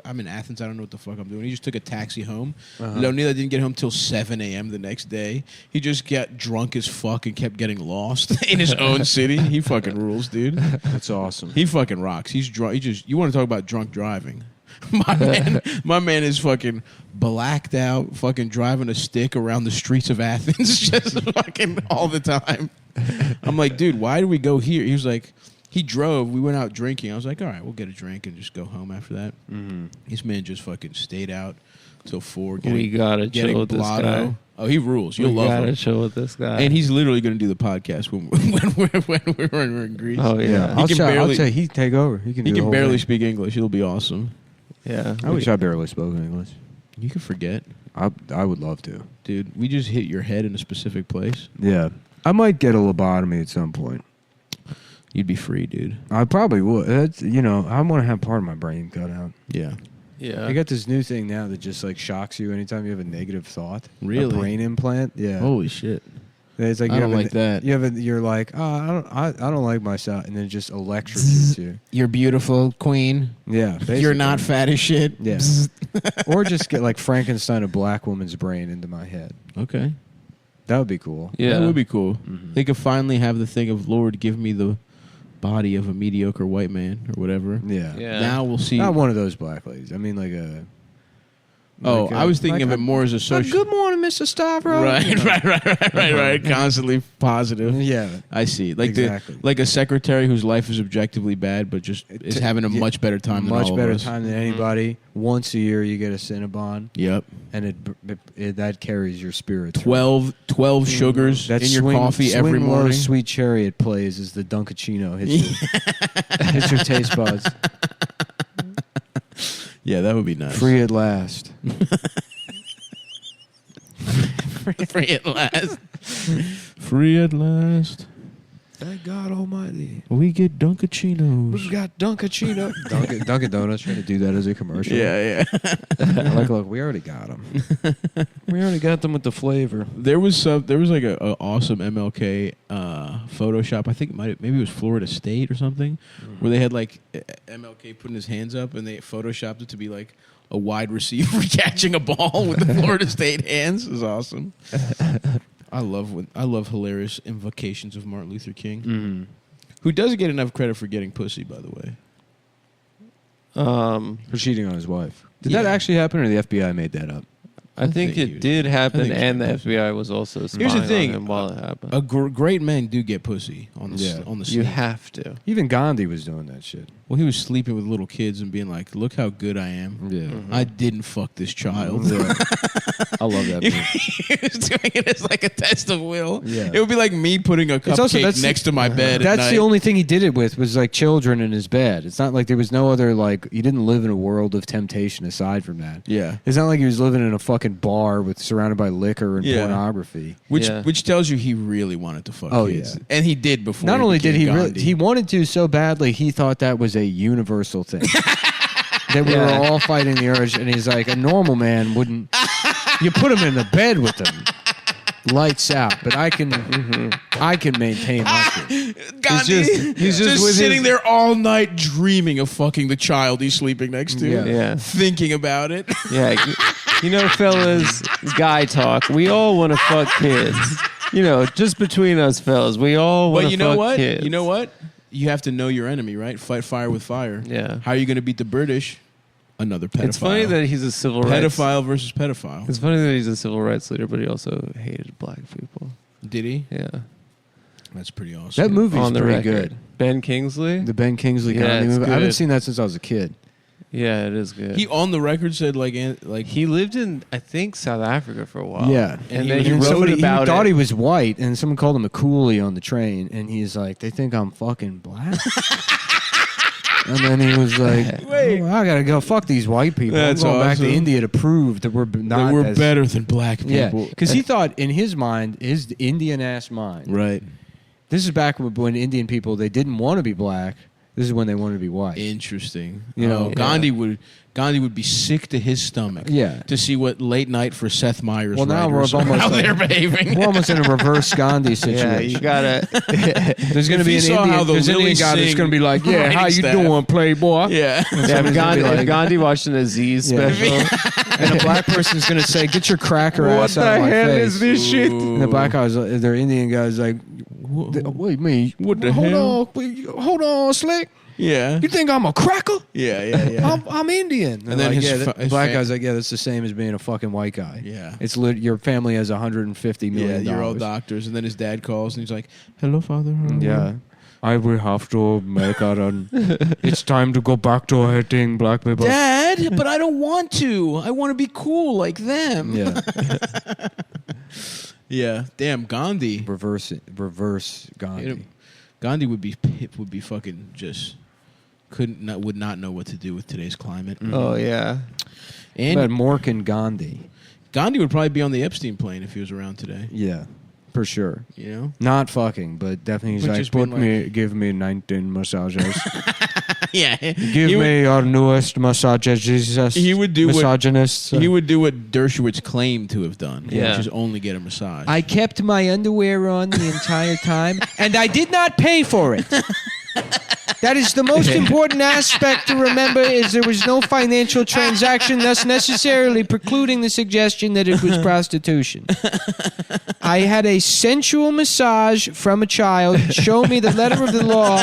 I'm in Athens. I don't know what the fuck I'm doing. He just took a taxi home. Leonida didn't get home till 7 a.m. the next day. He just got drunk as fuck and kept getting lost in his own city. He fucking rules, dude. That's awesome. He fucking rocks. He's drunk. You want to talk about drunk driving? My man is fucking blacked out, fucking driving a stick around the streets of Athens, just fucking all the time. I'm like, dude, why did we go here? He was like, he drove. We went out drinking. I was like, all right, we'll get a drink and just go home after that. This man just fucking stayed out till 4. We gotta chill with this guy. Oh, he rules. You'll We love gotta him. chill with this guy. And he's literally going to do the podcast when we're in Greece. Oh, yeah. I'll can say barely- he take over. He can. He do the can whole barely thing. speak English. It'll be awesome. Yeah. I wish I barely spoke English. You can forget. I would love to. Dude, we just hit your head in a specific place. Yeah, I might get a lobotomy at some point. You'd be free, dude. I probably would. That's, I want to have part of my brain cut out. Yeah. Yeah. I got this new thing now that just like shocks you anytime you have a negative thought. Really? A brain implant. Yeah. Holy shit. It's like I you don't have like that. You're like, oh, I don't like myself, and then it just electrocutes you. You're beautiful, queen. Yeah. You're not basically. fat as shit. Yeah. Or just get like Frankenstein, a black woman's brain into my head. Okay. That would be cool. Yeah. That would be cool. They could finally have the thing of, Lord, give me the body of a mediocre white man or whatever. Yeah. Yeah. Now we'll see. Not one of those black ladies. I mean, like a. Oh, like I was thinking like of it more as a social. Good morning, Mr. Stavro. Right. Constantly positive. Yeah. I see. Like Exactly. like a secretary whose life is objectively bad, but just is having a much better time than Much all better of us. time than anybody. Once a year, you get a Cinnabon, Yep. and it that carries your spirits. 12 sugars That in your coffee every Swing Low morning. Sweet Chariot plays as the Dunkachino hits your taste buds. Yeah, that would be nice. Free at last. Free at last. Free at last. Thank God Almighty. We get Dunkachinos. got Dunkachino. Dunkin' Donuts trying to do that as a commercial. Yeah. Like, look, we already got them. We already got them with the flavor. There was like a awesome MLK Photoshop. I think maybe it was Florida State or something, where they had like MLK putting his hands up and they photoshopped it to be like a wide receiver catching a ball with the Florida State hands. It was awesome. I love hilarious invocations of Martin Luther King, who doesn't get enough credit for getting pussy, by the way. For cheating on his wife. Did Yeah. that actually happen, or the FBI made that up? I think think he it was- did happen, I think and the so. FBI was also spying Here's the thing. on him while it happened. Great men do get pussy on the Yeah. on the You scene. have to. Even Gandhi was doing that shit. Well, he was sleeping with little kids and being like, "Look how good I am. Yeah. I didn't fuck this child." I love that movie. He was doing it as like a test of will. Yeah. It would be like me putting a also- cupcake that's- next to my bed. That's at the night. only thing he did it with was like children in his bed. It's not like there was no other like he didn't live in a world of temptation aside from that. Yeah. It's not like he was living in a fucking bar with surrounded by liquor and Yeah. pornography. Which tells you he really wanted to fuck Oh, kids. yeah. And he did before. Not only did he became really, Gandhi. he wanted to so badly, he thought that was a universal thing. That we were all fighting the urge, and he's like, a normal man wouldn't. You put him in the bed with them, lights out. But I can maintain my shit. Gandhi, he's just with sitting his- there all night dreaming of fucking the child he's sleeping next to. Yeah. Yeah. Thinking about it. Yeah. You know, fellas, guy talk. We all want to fuck kids. You know, just between us fellas, we all want But to you know fuck what? kids. You know what? You have to know your enemy, right? Fight fire with fire. Yeah. How are you going to beat the British? Another pedophile. It's funny that he's a civil rights. pedophile versus pedophile. It's funny that he's a civil rights leader, but he also hated black people. Did he? Yeah. That's pretty awesome. That movie's On the pretty record. good. Ben Kingsley. The Ben Kingsley Yeah, comedy it's movie. I haven't good. seen that since I was a kid. Yeah, it is good. He on the record said like He lived in, I think, South Africa for a while. Yeah, and then he and wrote somebody, about he thought it. he was white, and someone called him a coolie on the train, and he's like, "They think I'm fucking black." And then he was like, Wait. I gotta go fuck these white people. That's I'm going back to awesome. India to prove that we're not that we're as, better than black Yeah, people. because he thought in his mind, his Indian ass mind. Right. This is back when Indian people they didn't want to be black. This is when they wanted to be white. Interesting. You know, Gandhi would be sick to his stomach. Yeah. To see what late night for Seth Meyers. Well, now we're writers almost how like- they're behaving. We're almost in a reverse Gandhi situation. Yeah, you gotta. There's going to If be he an saw how Indian, the there's an Indian lilies guy that's sing going to be like, "Yeah, writing how you staff." doing, playboy?" Yeah. Yeah, if Gandhi, like- if Gandhi watched an Aziz Yeah. special. And a black person's going to say, "Get your cracker What ass the out of my hell face." is this shit? And the black guy's, their Indian guy's like, "Wait, me? What the hold hell? hold on, slick. Yeah. You think I'm a cracker? Yeah. I'm Indian." And And then his the his black fa- guy's like, "Yeah, that's the same as being a fucking white guy. Yeah. It's your family has $150 Yeah, million. you're all doctors. And then his dad calls and he's like, "Hello, father." Yeah. I will have to make a run. It's time to go back to hating black people. Dad, but I don't want to. I want to be cool like them. Yeah. Yeah. Damn, Gandhi. Reverse Gandhi. Gandhi would be fucking just would not know what to do with today's climate. Oh yeah. And About Mork and Gandhi. Gandhi would probably be on the Epstein plane if he was around today. Yeah. for sure. You know? Not fucking, but definitely he's But like, just being give me 19 massages. Yeah. Give me your newest massages. He would do what- misogynist. He would do what Dershowitz claimed to have done. Yeah. Which is only get a massage. I kept my underwear on the entire time, and I did not pay for it. That is the most important aspect to remember is there was no financial transaction, thus necessarily precluding the suggestion that it was prostitution. I had a sensual massage from a child show me the letter of the law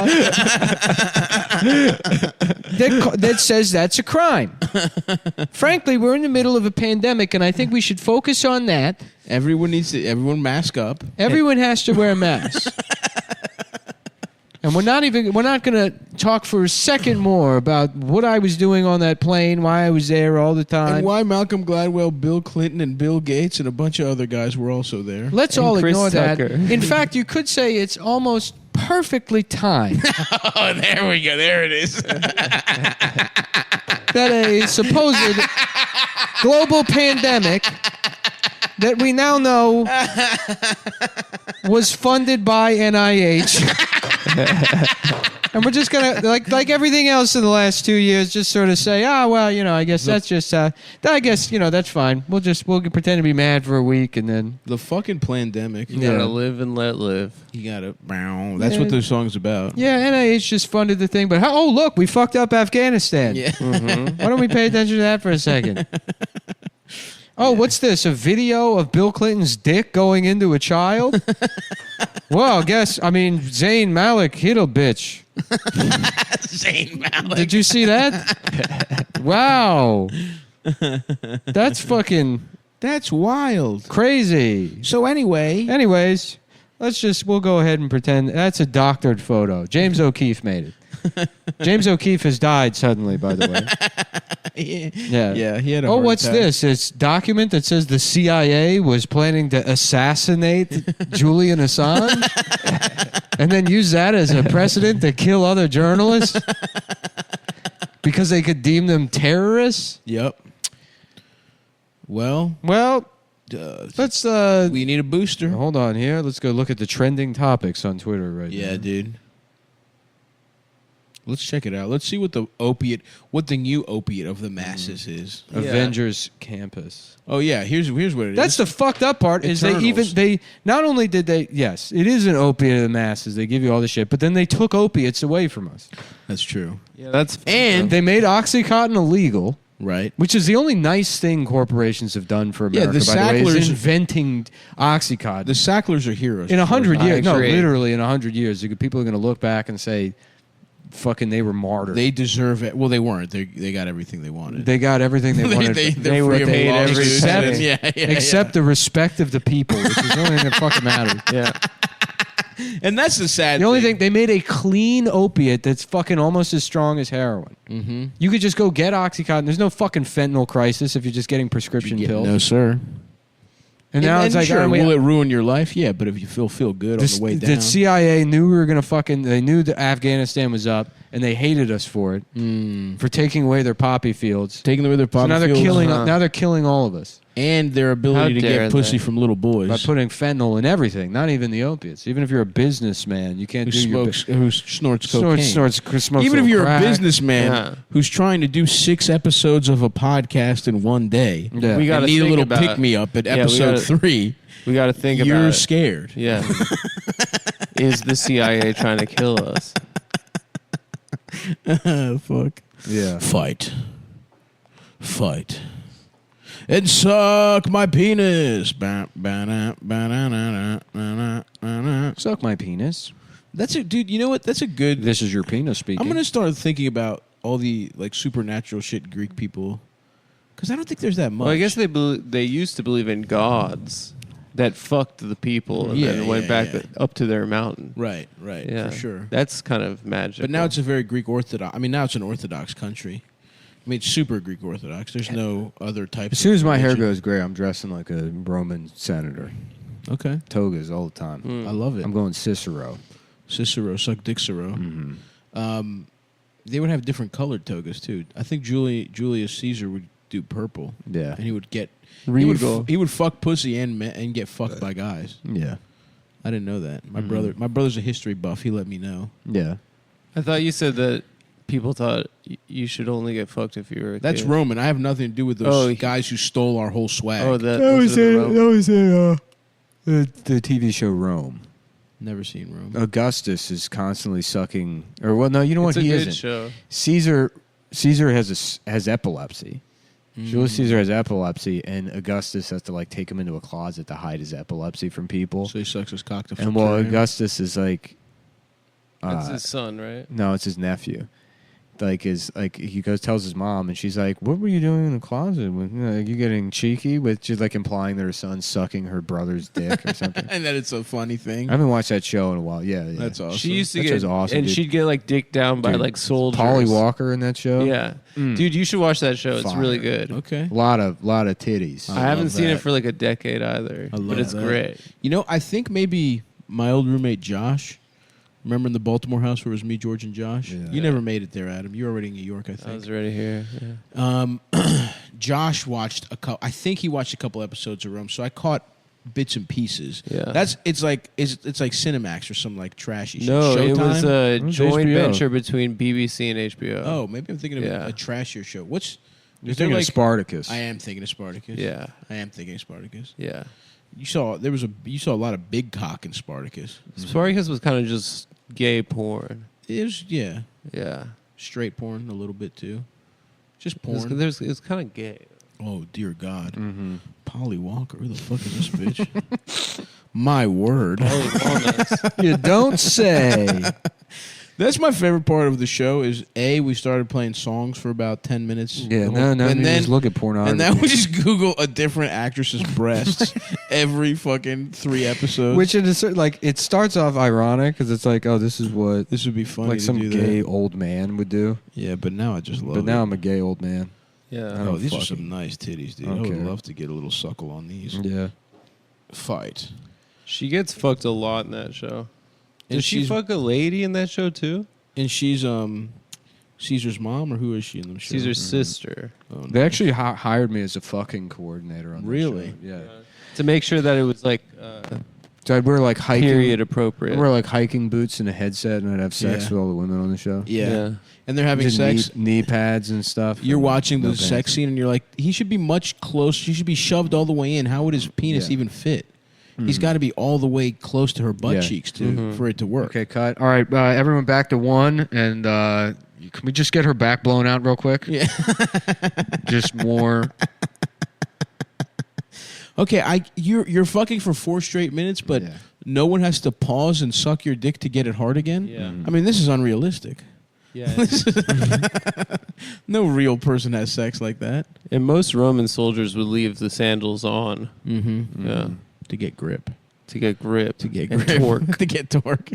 that says that's a crime. Frankly, we're in the middle of a pandemic, and I think we should focus on that. Everyone mask up. Everyone has to wear a mask. And we're not going to talk for a second more about what I was doing on that plane, why I was there all the time. And why Malcolm Gladwell, Bill Clinton, and Bill Gates and a bunch of other guys were also there. Let's And all Chris ignore Tucker. that. In fact, you could say it's almost perfectly timed Oh, there we go. There it is. that a supposed global pandemic that we now know was funded by NIH. And we're just gonna like everything else in the last 2 years, just sort of say, I guess that's just, I guess that's fine. We'll pretend to be mad for a week, and then The fucking pandemic. You gotta live and let live. You gotta. That's what the song's about. NIH just funded the thing. But look, we fucked up Afghanistan. Yeah. Why don't we pay attention to that for a second? Oh, what's this? A video of Bill Clinton's dick going into a child? Well, Zayn Malik hit a bitch. Zayn Malik. Did you see that? Wow. That's wild. crazy. So Anyways, we'll go ahead and pretend that's a doctored photo. James O'Keefe made it. James O'Keefe has died suddenly, by the way. Yeah. He had a Oh, heart what's attack. this? It's a document that says the CIA was planning to assassinate Julian Assange and then use that as a precedent to kill other journalists because they could deem them terrorists? Yep. Well, Let's we need a booster. hold on here. Let's go look at the trending topics on Twitter right now. Yeah, dude. Let's check it out. Let's see what the new opiate of the masses is. Avengers Campus. Oh yeah, here's what it is. That's the fucked up part. Is Eternals. they not only did they yes, it is an opiate of the masses. They give you all this shit, but then they took opiates away from us. That's true. Yeah, that's And They made OxyContin illegal, right. which is the only nice thing corporations have done for America. the by the way, is Sacklers- inventing OxyContin. The Sacklers are heroes. In 100 I years, no, agree. literally in 100 years, people are going to look back and say, "Fucking, they were martyrs. They deserve it. Well, they weren't. They got everything they wanted. They got everything they wanted." they were free of paid lawsuits every except- and- penny. Except the respect of the people, which is the only thing that fucking matters. yeah. and that's the sad. The only thing, they made a clean opiate that's fucking almost as strong as heroin. Mm-hmm. You could just go get OxyContin. There's no fucking fentanyl crisis if you're just getting prescription pills. No, sir. And now it's like, sure, oh, will it ruin your life? Yeah, but if you feel good on the way down. the CIA knew we were gonna they knew that Afghanistan was up, and they hated us for it, for taking away their poppy fields. taking away their So poppy now they're fields killing. Now they're killing all of us and their ability How to dare get pussy they. from little boys by putting fentanyl in everything. Not even the opiates. Even if you're a businessman, you can't who snorts cocaine. smokes Even if little you're crack. a businessman Yeah. who's trying to do 6 episodes of a podcast in one day, Yeah. We gotta and need a think little about- pick me up at Yeah, we episode gotta- 3, We got to think you're about it. scared. Yeah. Is the CIA trying to kill us? Fuck. Yeah. Fight. And suck my penis. Suck my penis. That's a dude. You know what? That's a good. This is your penis speaking. I'm gonna start thinking about all the like supernatural shit Greek people, because I don't think there's that much. Well, I guess they used to believe in gods that fucked the people and Yeah, then went yeah, back yeah. up to their mountain. right, Yeah, for sure. That's kind of magic. But now it's a very Greek Orthodox. I mean, now it's an Orthodox country. I mean, it's super Greek Orthodox. There's no other types. As soon as my hair religion. goes gray, I'm dressing like a Roman senator. Okay, Togas all the time. I love it. I'm going Cicero. Cicero, suck Dixero. Mm-hmm. They would have different colored togas too. I think Julius Caesar would do purple. Yeah. and he would get Regal. He would fuck pussy and get fucked by guys. Yeah. I didn't know that. Mhm. My brother's a history buff. He let me know. Yeah. I thought you said that people thought you should only get fucked if you were a That's kid. Roman. I have nothing to do with those guys who stole our whole swag. Oh, those are the Romans. The TV show Rome. Never seen Rome. Augustus is constantly sucking, or well, no, you know It's what? a He good isn't. show. Caesar has epilepsy. Julius Caesar has epilepsy, and Augustus has to like take him into a closet to hide his epilepsy from people. So he sucks his cock to And well, fuck her. Augustus is like, That's his son, right? no, it's his nephew. He tells his mom, and she's like, "What were you doing in the closet? With you getting cheeky?" With just like implying that her son's sucking her brother's dick or something. And that it's a funny thing. I haven't watched that show in a while. Yeah, That's awesome. She used to That get show's awesome, and dude. she'd get like dicked down by Dude, like soldiers. Polly Walker in that show. Yeah, dude, you should watch that show. It's Fire. really good. Okay. A lot of titties. I haven't love seen it that. for like a decade either, I love but it's that. great. You know, I think maybe my old roommate Josh. Remember in the Baltimore house where it was me, George, and Josh? Yeah. You never made it there, Adam. You were already in New York, I I think. was already here. Yeah. Josh watched I think he watched a couple episodes of Rome, so I caught bits and pieces. Yeah. It's like Cinemax or some like trashy No, shit. it was Showtime? a was joint HBO. venture between BBC and HBO. Oh, maybe I'm thinking of Yeah. a trashier show. You're is there thinking like of Spartacus. I am thinking of Spartacus. Yeah, I am thinking of Spartacus. yeah. You saw a lot of big cock in Spartacus. Spartacus was kind of just gay porn. It was Yeah, straight porn a little bit too. Just it was, porn. it was kind of gay. Oh dear God. Mm-hmm. Polly Walker, who the fuck is this bitch? My word. You don't say. That's my favorite part of the show is we started playing songs for about 10 minutes. Yeah, no, and you then just look at pornography. and then we just Google a different actress's breasts every fucking 3 episodes. Which it is like it starts off ironic because it's like, oh, this is what this would be funny like to some do gay that. old man would do. Yeah, but now I just love But it. now I'm a gay old man. Yeah. I Oh, don't these are fucking- some nice titties, dude. I I don't would care. love to get a little suckle on these. Yeah. Fight. She gets fucked a lot in that show. And Does she she's- fuck a lady in that show too? And she's Caesar's mom, or who is she in the show? Caesar's sister. Oh, They actually hired me as a fucking coordinator on that Really? show. Yeah. To make sure that it was like So I'd wear like hiking period appropriate. I'd wear like hiking boots and a headset, and I'd have sex Yeah. with all the women on the show. Yeah. And they're having Just sex. knee pads and stuff. You're and watching no the sex pants. scene, and you're like, he should be much closer. He should be shoved all the way in. How would his penis Yeah. even fit? He's got to be all the way close to her butt Yeah. cheeks for it to work. Okay, cut. All right, everyone back to 1, and can we just get her back blown out real quick? Yeah. Just more. Okay, you're fucking for 4 straight minutes, but Yeah. no one has to pause and suck your dick to get it hard again. Yeah. I mean, this is unrealistic. Yeah. No real person has sex like that. And most Roman soldiers would leave the sandals on. Mm-hmm. Yeah. To get grip. To get grip. To get and grip. torque. To get torque.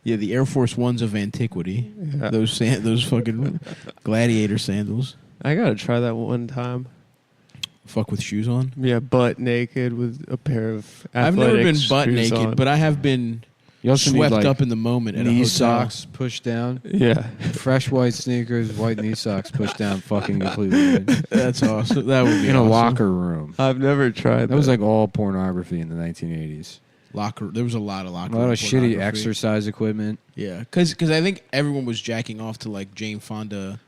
Yeah, the Air Force Ones of antiquity. Yeah. Those fucking gladiator sandals. I gotta try that one time. Fuck with shoes on. Yeah, butt naked with a pair of I've never been athletics butt shoes naked, on. but I have been You also swept need, like, up in the moment at a knee hotel. socks pushed down. Yeah. Fresh white sneakers, white knee socks pushed down, fucking completely. That's awesome. That would be In a awesome. locker room. I've never tried That was like all pornography in the 1980s. Locker. There was a lot of locker. A lot room of shitty pornography. exercise equipment. Yeah, because I think everyone was jacking off to like Jane Fonda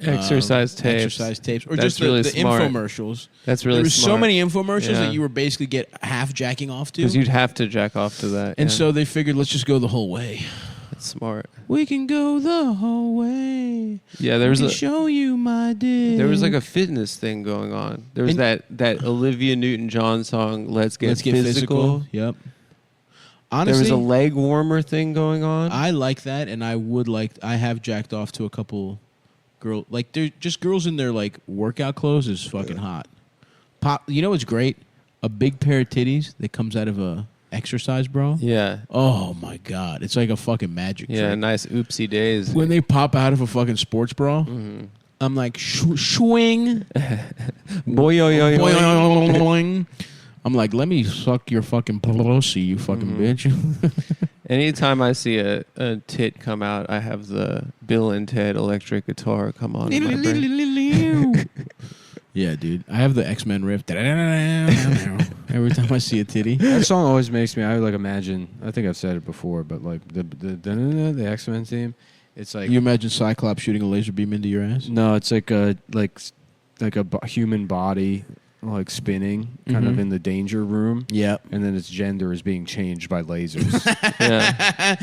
exercise tapes. or That's just the, really the smart. infomercials. That's really there was smart. so many infomercials Yeah. that you were basically get half jacking off to, Because you'd have to jack off to that. and yeah. so they figured let's just go the whole way. That's smart. We can go the whole way. Yeah, there was I a can show you my dick. there was like a fitness thing going on. There was And- that Olivia Newton-John song "Let's Get Physical." Yep. There Honestly, was a leg warmer thing going on. I like that, and I would like. I have jacked off to a couple girl, like they're just girls in their like workout clothes is fucking hot. Pop, you know what's great? A big pair of titties that comes out of a exercise bra. yeah, Oh my god, it's like a fucking magic yeah, trick. nice oopsie days. When they pop out of a fucking sports bra, Mm-hmm. I'm like swing, Boy, yo, yo, yo. boing. I'm like, let me suck your fucking pussy, you fucking bitch. Anytime I see a tit come out, I have the Bill and Ted electric guitar come on. In my brain. Yeah, dude. I have the X-Men riff. Every time I see a titty. That song always makes me. I would like imagine. I think I've said it before, but like the X-Men theme. It's like You imagine Cyclops shooting a laser beam into your ass? no, it's like a human body like spinning, kind of in the danger room. Yep. And then its gender is being changed by lasers. Yeah.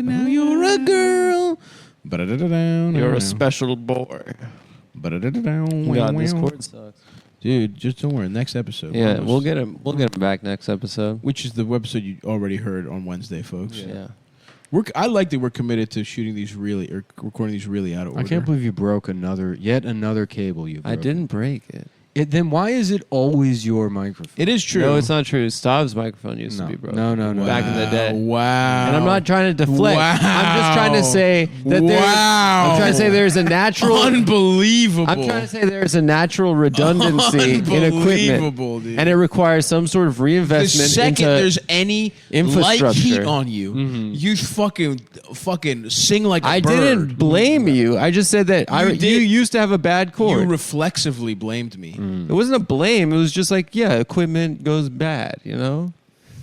Now you're a girl. You're a special boy. God, this chord sucks. Dude, just don't worry. Next episode. Yeah, Almost. we'll get him. We'll get him back next episode. Which is the episode you already heard on Wednesday, folks. Yeah. I like that we're committed to shooting these really or recording these really out of order. I can't believe you broke yet another cable. You broke. I didn't break it. Then why is it always your microphone? It is true. No, it's not true. Stav's microphone used to be broken. No. Back in the day. Wow. And I'm not trying to deflect. Wow. I'm just trying to say that Wow. I'm trying to say there's a natural. Unbelievable. I'm trying to say there's a natural redundancy in Unbelievable, equipment, dude. and it requires some sort of The reinvestment second into there's any light infrastructure. heat on you, you fucking sing like a I bird. didn't blame you. I just said that you used to have a bad chord. You reflexively blamed me. It wasn't a blame. It was just like, yeah, equipment goes bad. You know,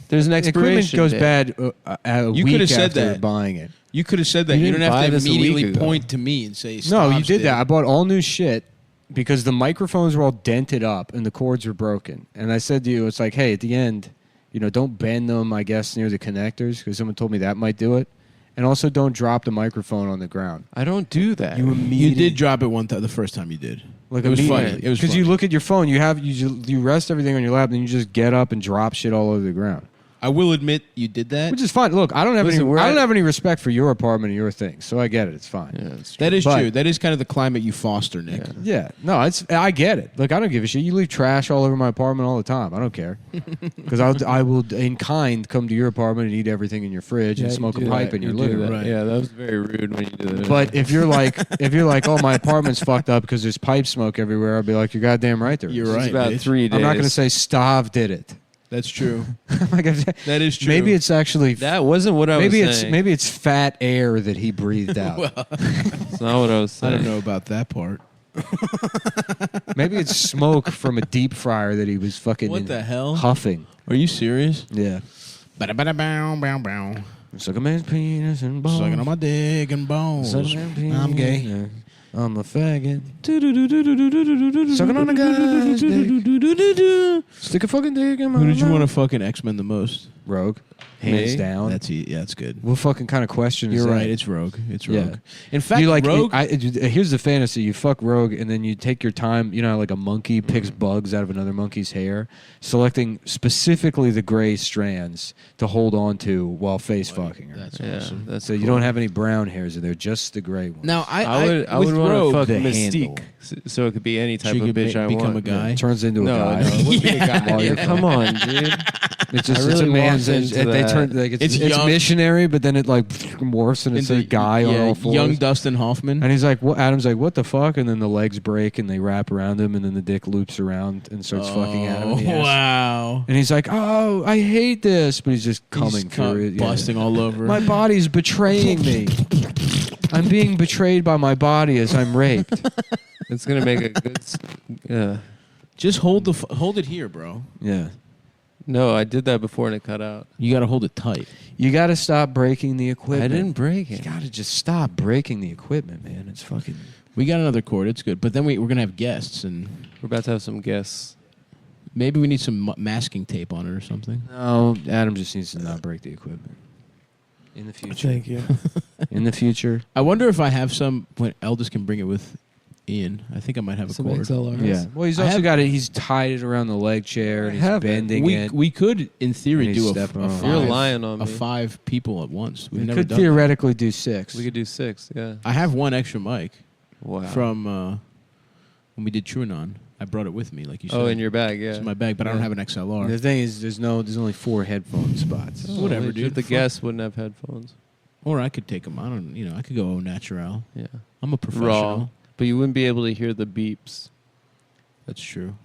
there's an expiration Equipment goes date. bad a You week could have said after that. buying it. You could have said that. You You, didn't don't buy have to this a week immediately ago. point to me and say, No, you "Stavs did that. I bought all new shit because the microphones were all dented up and the cords were broken. And I said to you, it's like, hey, at the end, don't bend them, I guess, near the connectors because someone told me that might do it. And also don't drop the microphone on the ground. I don't do that. You did drop it the first time you did. Like it was immediately. funny. It was because funny. you look at your phone, you rest everything on your lap, and you just get up and drop shit all over the ground, I will admit you did that. which is fine. Look, I don't have Listen, I don't have any respect for your apartment and your things, so I get it. It's fine. Yeah, it's true. That is But- true. That is kind of the climate you foster, Nick. Yeah, no, I get it. Like I don't give a shit. You leave trash all over my apartment all the time. I don't care because I will in kind come to your apartment and eat everything in your fridge and smoke a pipe in your living room. Right. Yeah, that was very rude when you did that. But if you're like, oh, my apartment's fucked up because there's pipe smoke everywhere, I'll be like, you're goddamn right there. You're it's right. about bitch. 3 days. I'm not going to say Stav did it. That's true. I'm not gonna say- That is true. Maybe it's actually That wasn't what I was saying. maybe it's fat air that he breathed out. It's not what I was I saying. don't know about that part. Maybe it's smoke from a deep fryer that he was fucking What the hell? huffing. Are you serious? Yeah. Ba-da-ba-da-bow. Suck a man's penis and bones. Sucking on my dick and bones. Suck a man's penis. I'm gay. Yeah. I'm a faggot. Sucking on a guy's dick. Stick a fucking dick in my Who did you mouth. want to fucking X-Men the most? Rogue. Hands Me? down. That's good. What fucking kind of question is You're that? right. It's Rogue. It's Yeah. Rogue. In fact, you like Rogue. here's the fantasy: you fuck Rogue, and then you take your time. You know, how like a monkey picks bugs out of another monkey's hair, selecting specifically the gray strands to hold on to while face fucking her. That's Yeah, awesome. that's So you don't have any brown hairs in there, just the gray ones. Now I would with want Rogue, to fuck the Mystique, handle. so it could be any type she of could bitch I become want. a guy. It turns into a No, guy. no, it wouldn't be a guy. While Yeah, you're come on, dude. It's just I it's a really man's. walked They into that. turn like it's It's young- missionary, but then it like morphs and it's a guy on all fours. young Dustin Hoffman. And he's like, "What?" Adam's like, "What the fuck?" And then the legs break and they wrap around him, and then the dick loops around and starts fucking at him. in the ass. Wow. And he's like, "Oh, I hate this," but he's just coming He's through it, yeah. busting all over. My body's betraying me. I'm being betrayed by my body as I'm raped. It's gonna make a good. Yeah. Just hold hold it here, bro. Yeah. No, I did that before and it cut out. You got to hold it tight. You got to stop breaking the equipment. I didn't break You it. got to just stop breaking the equipment, man. It's fucking. We got another chord. It's good. But then we're gonna have guests, and We're about to have some guests. maybe we need some masking tape on it or something. No, Adam just needs to not break the equipment. In the future. Thank you. In the future. I wonder if I have some when Eldest can bring it with Ian. I think I might have a Some chord. XLRs. Yeah. Well, he's I also have- got it. He's tied it around the leg chair and he's have it. bending it. We could, in theory, And he's do stepping on it. You're five, lying on a me. 5 people at once. We've We never could done that. theoretically do 6. We could do 6. Yeah. I have one extra mic Wow. from when we did TrueAnon. I brought it with me, like you said. Oh, in your bag. Yeah. It's in my bag, but I don't have an XLR. The thing is, there's only 4 headphone spots. Oh, Whatever, legit, dude. The Fuck. guests wouldn't have headphones. Or I could take them. I don't. I could go au natural. Yeah. I'm a professional. Raw. But you wouldn't be able to hear the beeps. That's true.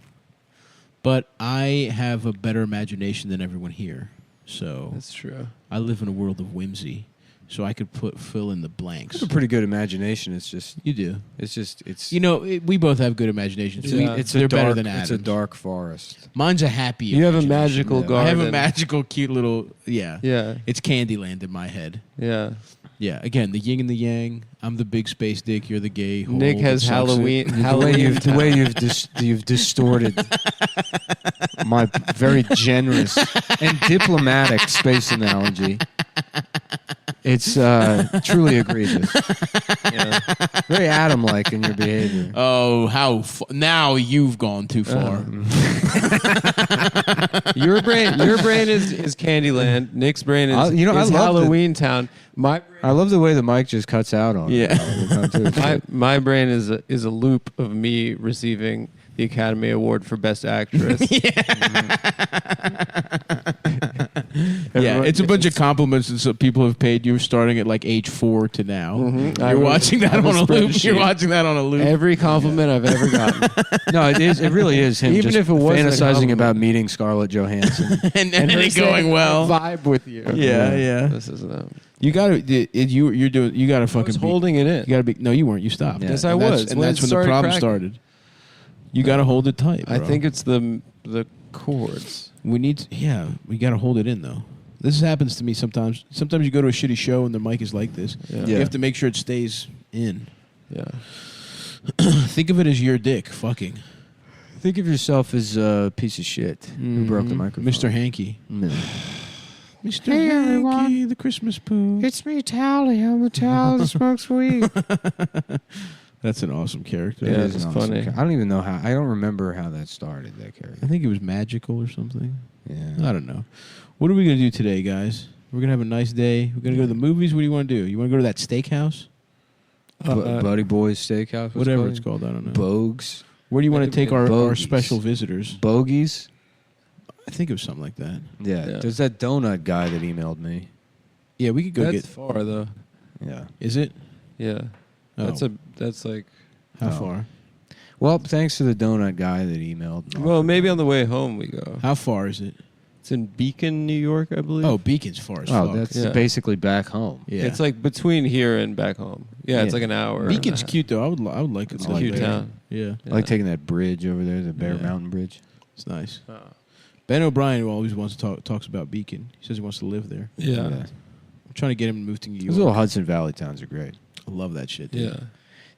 But I have a better imagination than everyone here. So That's true. I live in a world of whimsy. so I could fill in the blanks. It's a pretty good imagination. It's just, You do. it's. You know, we both have good imaginations. Yeah. They're better than Adam's. It's a dark forest. Mine's a happy. You have a imagination. magical Yeah. I garden. have a magical, cute little. Yeah. Yeah. It's Candyland in my head. Yeah. Yeah. Again, the yin and the yang. I'm the big space dick. You're the gay. hole Nick that has sucks it. Halloween. The way you've distorted my very generous and diplomatic space analogy. It's truly egregious. Yeah. Very Adam-like in your behavior. Oh, now you've gone too far. Your brain is Candyland. Nick's brain is, I is love Halloween Town. My brain, I love the way the mic just cuts out on it. my brain is a loop of me receiving the Academy Award for Best Actress. Yeah, it's a bunch of compliments that some people have paid you starting at like age 4 to now. You're watching that on a loop. You're watching that on a loop. Every compliment I've ever gotten. No, it really is him Even just if it wasn't a fantasizing compliment. about meeting Scarlett Johansson. and it going well. Vibe with you. Yeah. This is them. You gotta, you're doing. You gotta I fucking was be- holding it in. You gotta be. No, you weren't. You stopped. Yeah. Yes, I And that's- was. and When that's it when the started problem cracking. started. You gotta hold it tight. I bro. think it's the chords. we need. We gotta hold it in though. This happens to me sometimes. Sometimes you go to a shitty show and the mic is like this. Yeah. You have to make sure it stays in. Yeah. Think of it as your dick fucking. Think of yourself as a piece of shit who broke the microphone. Mr. Hanky. No. Mr. Hey, Hanky, everyone. the Christmas poo. It's me, Tally. I'm a Tally that smokes weed. That's an awesome character. Yeah, It is it's an awesome funny. I don't even know how. I don't remember how that started. That character. I think it was magical or something. Yeah. I don't know. What are we going to do today, guys? We're going to have a nice day. We're going to go to the movies. What do you want to do? You want to go to that steakhouse? Buddy Boy's Steakhouse. what's Whatever it it's called. I don't know. Bogues. Where do you want to take our Bogies. special visitors? Bogies. I think it was something like that. Yeah. Yeah. There's that donut guy that emailed me. Yeah, we could go That's get. far though. Yeah. Is it? Yeah. Oh. That's like. How Oh. far? Well, thanks to the donut guy that emailed. Well, maybe on the way home we go. How far is it? It's in Beacon, New York, I believe. Oh, Beacon's far as Oh, fuck. that's Yeah. basically back home. Yeah. It's like between here and back home. Yeah, it's Yeah. like an hour. Beacon's and a cute though. I would like it. It's to a live cute there. town. Yeah, half. I like taking that bridge over there, the Bear Yeah. Mountain Bridge. it's nice. Oh. Ben O'Brien always wants to talks about Beacon. He says he wants to live there. Yeah. I'm trying to get him to move to New Those little York. Hudson Valley towns are great. I love that shit. Dude. Yeah.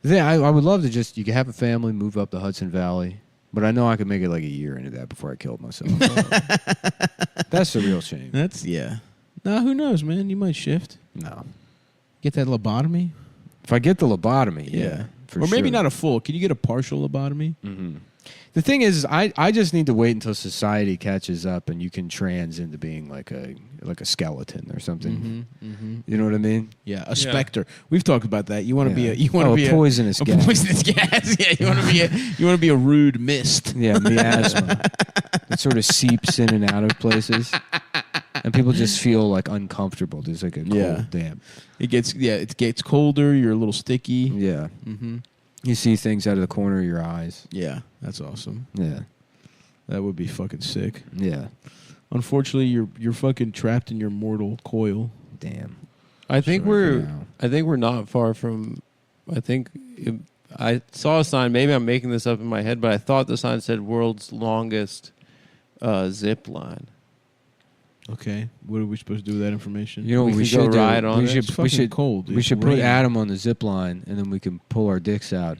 The thing, I would love to just, you could have a family, move up the Hudson Valley, but I know I could make it like a year into that before I killed myself. That's the real shame. That's Nah, who knows, man? You might shift. No. Get that lobotomy. If I get the lobotomy, yeah. for Or maybe sure. not a full. Can you get a partial lobotomy? Mhm. The thing is, I just need to wait until society catches up and you can trans into being like a skeleton or something. Mm-hmm. You know what I mean? Yeah, a specter. We've talked about that. You want to be a a poisonous a gas. poisonous gas. Yeah, you want to be a rude mist. Yeah, miasma. It sort of seeps in and out of places, and people just feel like uncomfortable. There's like a cold Yeah. damp. It gets colder. You're a little sticky. Yeah, Mm-hmm. you see things out of the corner of your eyes. Yeah, that's awesome. Yeah, That would be fucking sick. yeah. Unfortunately, you're fucking trapped in your mortal coil. Damn. I think Sorry for now. I think we're not far from. I saw a sign. Maybe I'm making this up in my head, but I thought the sign said "World's Longest Zip Line." Okay, what are we supposed to do with that information? You know what We we could go should do? ride on we it. should It's we fucking should cold. we It's should put raining. Adam on the zip line, and then we can pull our dicks out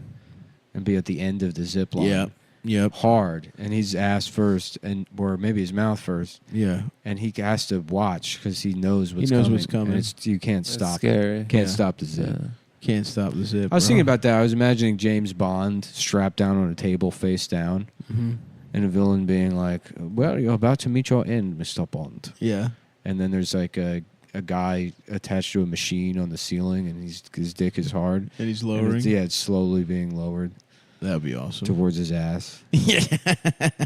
and be at the end of the zip line. Yeah. Yep. Hard, and his ass first, or maybe his mouth first, Yeah. and he has to watch because he knows what's knows coming. what's coming. And you can't That's stop. scary. Can't Yeah. stop the zip. Yeah. Can't stop the zip. I was thinking about that. I was imagining James Bond strapped down on a table, face down, Mm-hmm. and a villain being like, "Well, you're about to meet your end, Mr. Bond." Yeah. And then there's like a guy attached to a machine on the ceiling, and his dick is hard. And he's And lowering. it's slowly being lowered That'd be awesome. towards his ass. Yeah.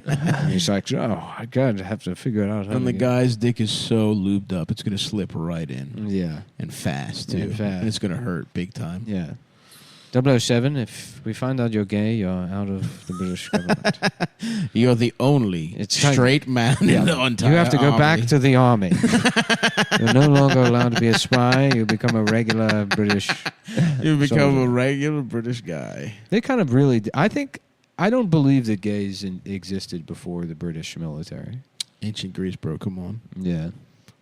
And he's like, "Oh, I gotta have to figure it out." how And the to get-" guy's dick is so lubed up, it's gonna slip right in Yeah, and fast too, And fast. and it's gonna hurt big time. yeah. 007, if we find out you're gay, you're out of the British government. You're the only It's time- straight man in the entire You have to go back army. to the army. You're no longer allowed to be a spy. You become a regular British. You become soldier. a regular British guy. They kind of really. I don't believe that gays existed before the British military. Ancient Greece, bro. Come on. Yeah.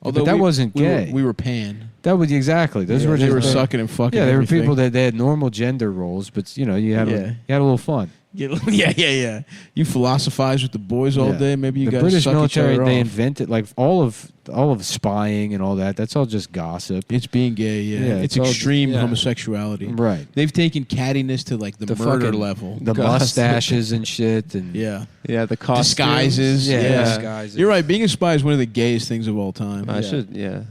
Although but that wasn't we were- gay. We were pan. That was exactly. Those were They just were the- sucking and fucking. Yeah, there were everything. people that they had normal gender roles, but you know, you had Yeah. a little fun. Yeah. You philosophize with the boys all Yeah. day. Maybe you the guys British suck military, each other they off. invented like all of spying and all that. That's all just gossip. It's being gay. Yeah, Yeah, it's it's all- extreme yeah. homosexuality. Right. They've taken cattiness to like the murder fucking- level. The Gossip. mustaches and shit and Yeah, Yeah, the costumes. disguises. Yeah, Yeah, disguises. You're right. Being a spy is one of the gayest things of all time. I should. Yeah,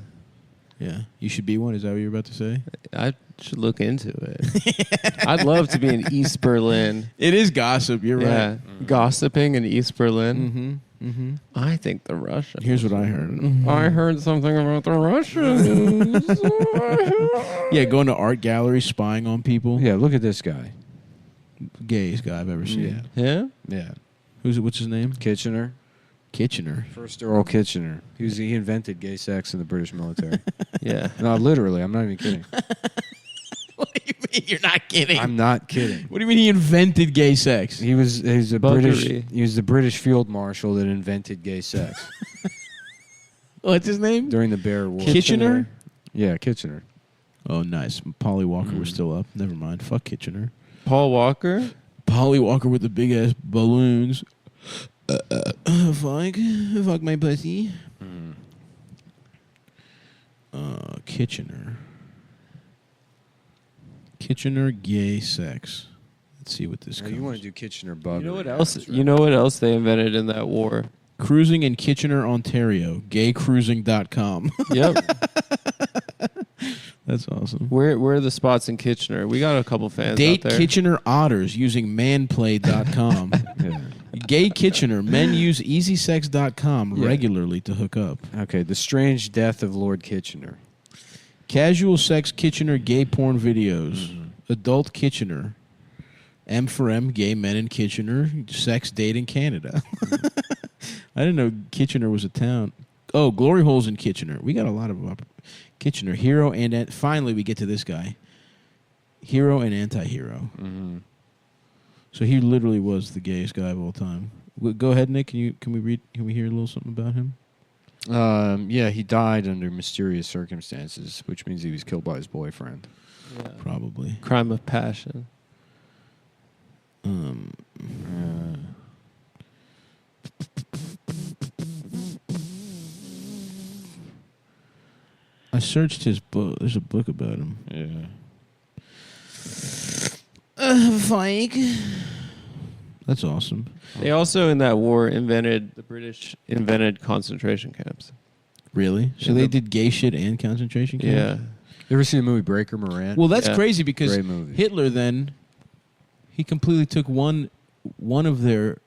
Yeah, you should be one. Is that what you're about to say? I should look into it. I'd love to be in East Berlin. It is gossip. You're Yeah, right. gossiping in East Berlin. Mm-hmm. Mm-hmm. I think the Russians. Here's what I heard. I heard something about the Russians. Yeah, going to art galleries, spying on people. Yeah, look at this guy. Gayest guy I've ever seen. Yeah. Yeah. Who's it? What's his name? Kitchener. Kitchener. First Earl Kitchener. He invented gay sex in the British military. Yeah. No, literally. I'm not even kidding. What do you mean? You're not kidding. I'm not kidding. What do you mean he invented gay sex? He's a Buggery. He was the British field marshal that invented gay sex What's his name? during the Boer War. Kitchener? Yeah, Kitchener. Oh, nice. Polly Walker was still up. Never mind. Fuck Kitchener. Paul Walker. Polly Walker with the big ass balloons. Fuck my pussy. Kitchener. Kitchener gay sex. Let's see what this Now, comes. you want to do Kitchener bug? You know what else? You know what else they invented in that war? Cruising in Kitchener, Ontario. Gaycruising.com. Yep. That's awesome. Where are the spots in Kitchener? We got a couple fans Date out there. Kitchener otters using manplay.com. Yeah. Gay Kitchener. Men use easysex.com Yeah. regularly to hook up. Okay, the strange death of Lord Kitchener. Casual sex Kitchener gay porn videos. Adult Kitchener. M for M, gay men in Kitchener. Sex date in Canada. I didn't know Kitchener was a town. Oh, glory holes in Kitchener. We got a lot of Kitchener. Hero and finally we get to this guy. Hero and anti-hero. Mm-hmm. So he literally was the gayest guy of all time. Go ahead, Nick. Can we hear a little something about him? Yeah, he died under mysterious circumstances, which means he was killed by his boyfriend. Yeah. Probably. Crime of passion. I searched his book. There's a book about him. Yeah. That's awesome. They also in that war the British invented concentration camps. Really? So Yeah, they the- did gay shit and concentration camps? Yeah. You ever see the movie Breaker Morant? Well, that's Yeah. crazy because Great movie. Hitler then he completely took one of their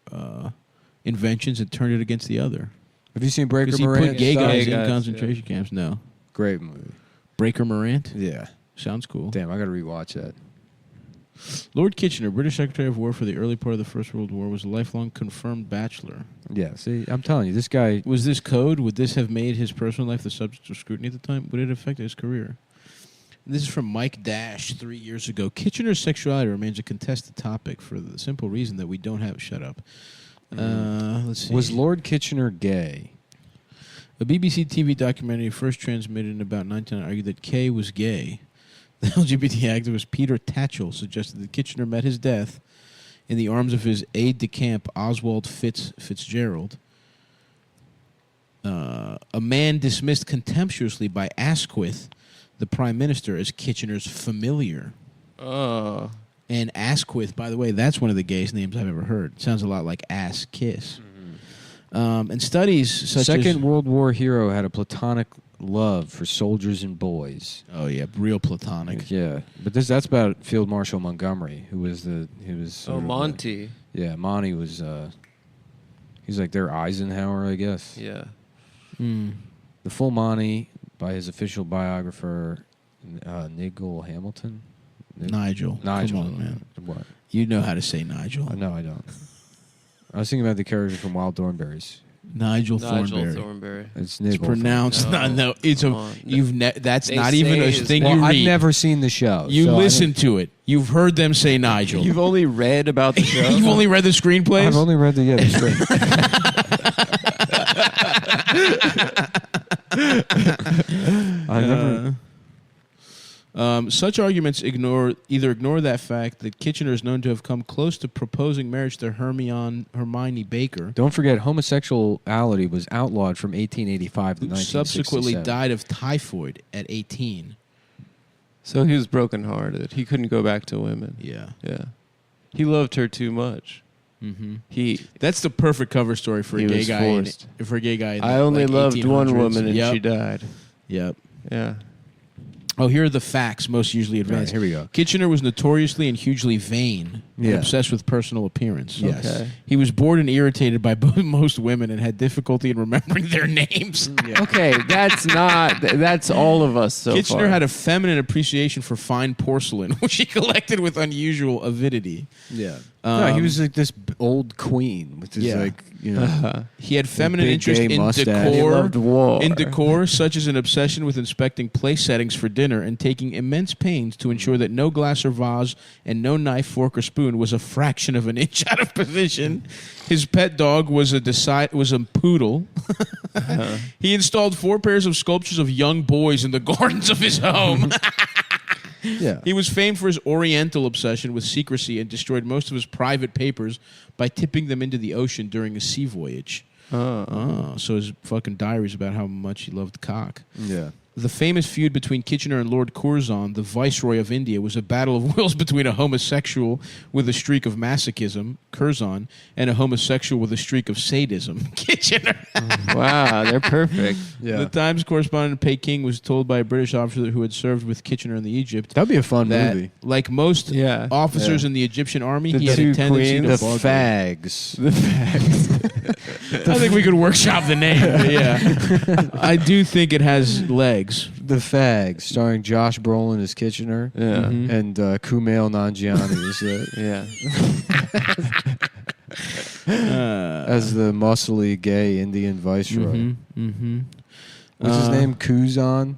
inventions and turned it against the other. Have you seen Breaker Because he Morant? put gay It's guys Gay in guys, concentration camps. No. Great movie. Breaker Morant? Yeah. Sounds cool. Damn, I got to rewatch that. Lord Kitchener, British Secretary of War for the early part of the First World War, was a lifelong confirmed bachelor. Yeah, see, I'm telling you, this guy. Was this code? Would this have made his personal life the subject of scrutiny at the time? Would it affect his career? This is from Mike Dash 3 years ago. Kitchener's sexuality remains a contested topic for the simple reason that we don't have... Shut up. Let's see. Was Lord Kitchener gay? A BBC TV documentary first transmitted in about 1990 argued that Kay was gay. The LGBT activist Peter Tatchell suggested that Kitchener met his death in the arms of his aide-de-camp Oswald Fitzgerald, a man dismissed contemptuously by Asquith, the Prime Minister, as Kitchener's familiar. Oh. And Asquith, by the way, that's one of the gayest names I've ever heard. Sounds a lot like Ass Kiss. And studies such as... Second World War hero had a platonic love for soldiers and boys. Oh, yeah, real platonic. Yeah, but that's about Field Marshal Montgomery, who was sort Oh, of Monty. yeah, Monty was. He's like their Eisenhower, I guess. Yeah. The full Monty, by his official biographer, Nigel Hamilton. Nigel. Nigel. Come on, man. What? You know how to say Nigel. No, I don't. I was thinking about the character from Wild Thornberrys. Nigel Nigel Thornberry. Thornberry. It's It's Nigel. pronounced. No. It's Come a. on. That's They not even say a his thing name. you Well, read. I've never seen the show. You so I listen to it. You've heard them say Nigel. You've only read about the show. You've only read the screenplays. I've only read the I never. Such arguments either ignore that fact that Kitchener is known to have come close to proposing marriage to Hermione Baker, Don't forget, homosexuality was outlawed from 1885 to who 1967. subsequently died of typhoid at 18. So he was brokenhearted. He couldn't go back to women. Yeah. Yeah. He loved her too much. Mm-hmm. That's the perfect cover story for a He gay was guy. forced. For a gay guy, in I the, only like, loved one 1800s. woman and Yep. she died. Yep. Yeah. Oh, here are the facts most usually advanced. here we go. Kitchener was notoriously and hugely vain and Yeah. obsessed with personal appearance. Yes. Okay. He was bored and irritated by most women and had difficulty in remembering their names. Okay, that's all of us so Kitchener far. had a feminine appreciation for fine porcelain, which he collected with unusual avidity. Yeah. No, he was like this old queen with his Yeah. He had feminine big interest gay in mustache. He loved war. decor, such as an obsession with inspecting place settings for dinner and taking immense pains to ensure that no glass or vase and no knife, fork, or spoon was a fraction of an inch out of position. His pet dog was a poodle. He installed 4 pairs of sculptures of young boys in the gardens of his home. Yeah. He was famed for his oriental obsession with secrecy and destroyed most of his private papers by tipping them into the ocean during a sea voyage. So his fucking diaries about how much he loved cock. Yeah. The famous feud between Kitchener and Lord Curzon, the Viceroy of India, was a battle of wills between a homosexual with a streak of masochism, Curzon, and a homosexual with a streak of sadism, Kitchener. Wow, they're perfect. Yeah. The Times correspondent in Peking was told by a British officer who had served with Kitchener in the Egypt That'd be a fun that, movie. like most Yeah. officers in the Egyptian army, The he had two a tendency queens. to The bug fags. I think we could workshop the name. But yeah, I do think it has legs. The Fags, starring Josh Brolin as Kitchener. Yeah. And Kumail Nanjiani as the muscly gay Indian viceroy. What's his name? Kuzan?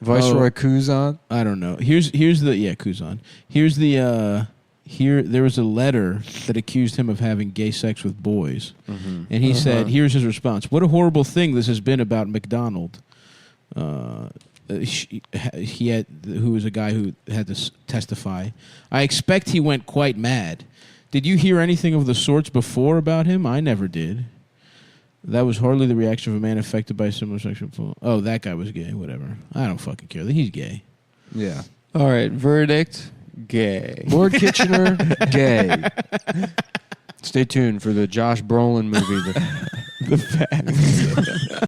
Viceroy Kuzan? I don't know. Here's the Kuzan. Here's the there was a letter that accused him of having gay sex with boys, and he said, here's his response: "What a horrible thing this has been about MacDonald." He had, who was a guy who had to testify. I expect he went quite mad. Did you hear anything of the sorts before about him? I never did. That was hardly the reaction of a man affected by similar sexual. Oh, that guy was gay. Whatever. I don't fucking care. He's gay. Yeah. All right, verdict: gay. Lord Kitchener, gay. Stay tuned for the Josh Brolin movie, The Fags.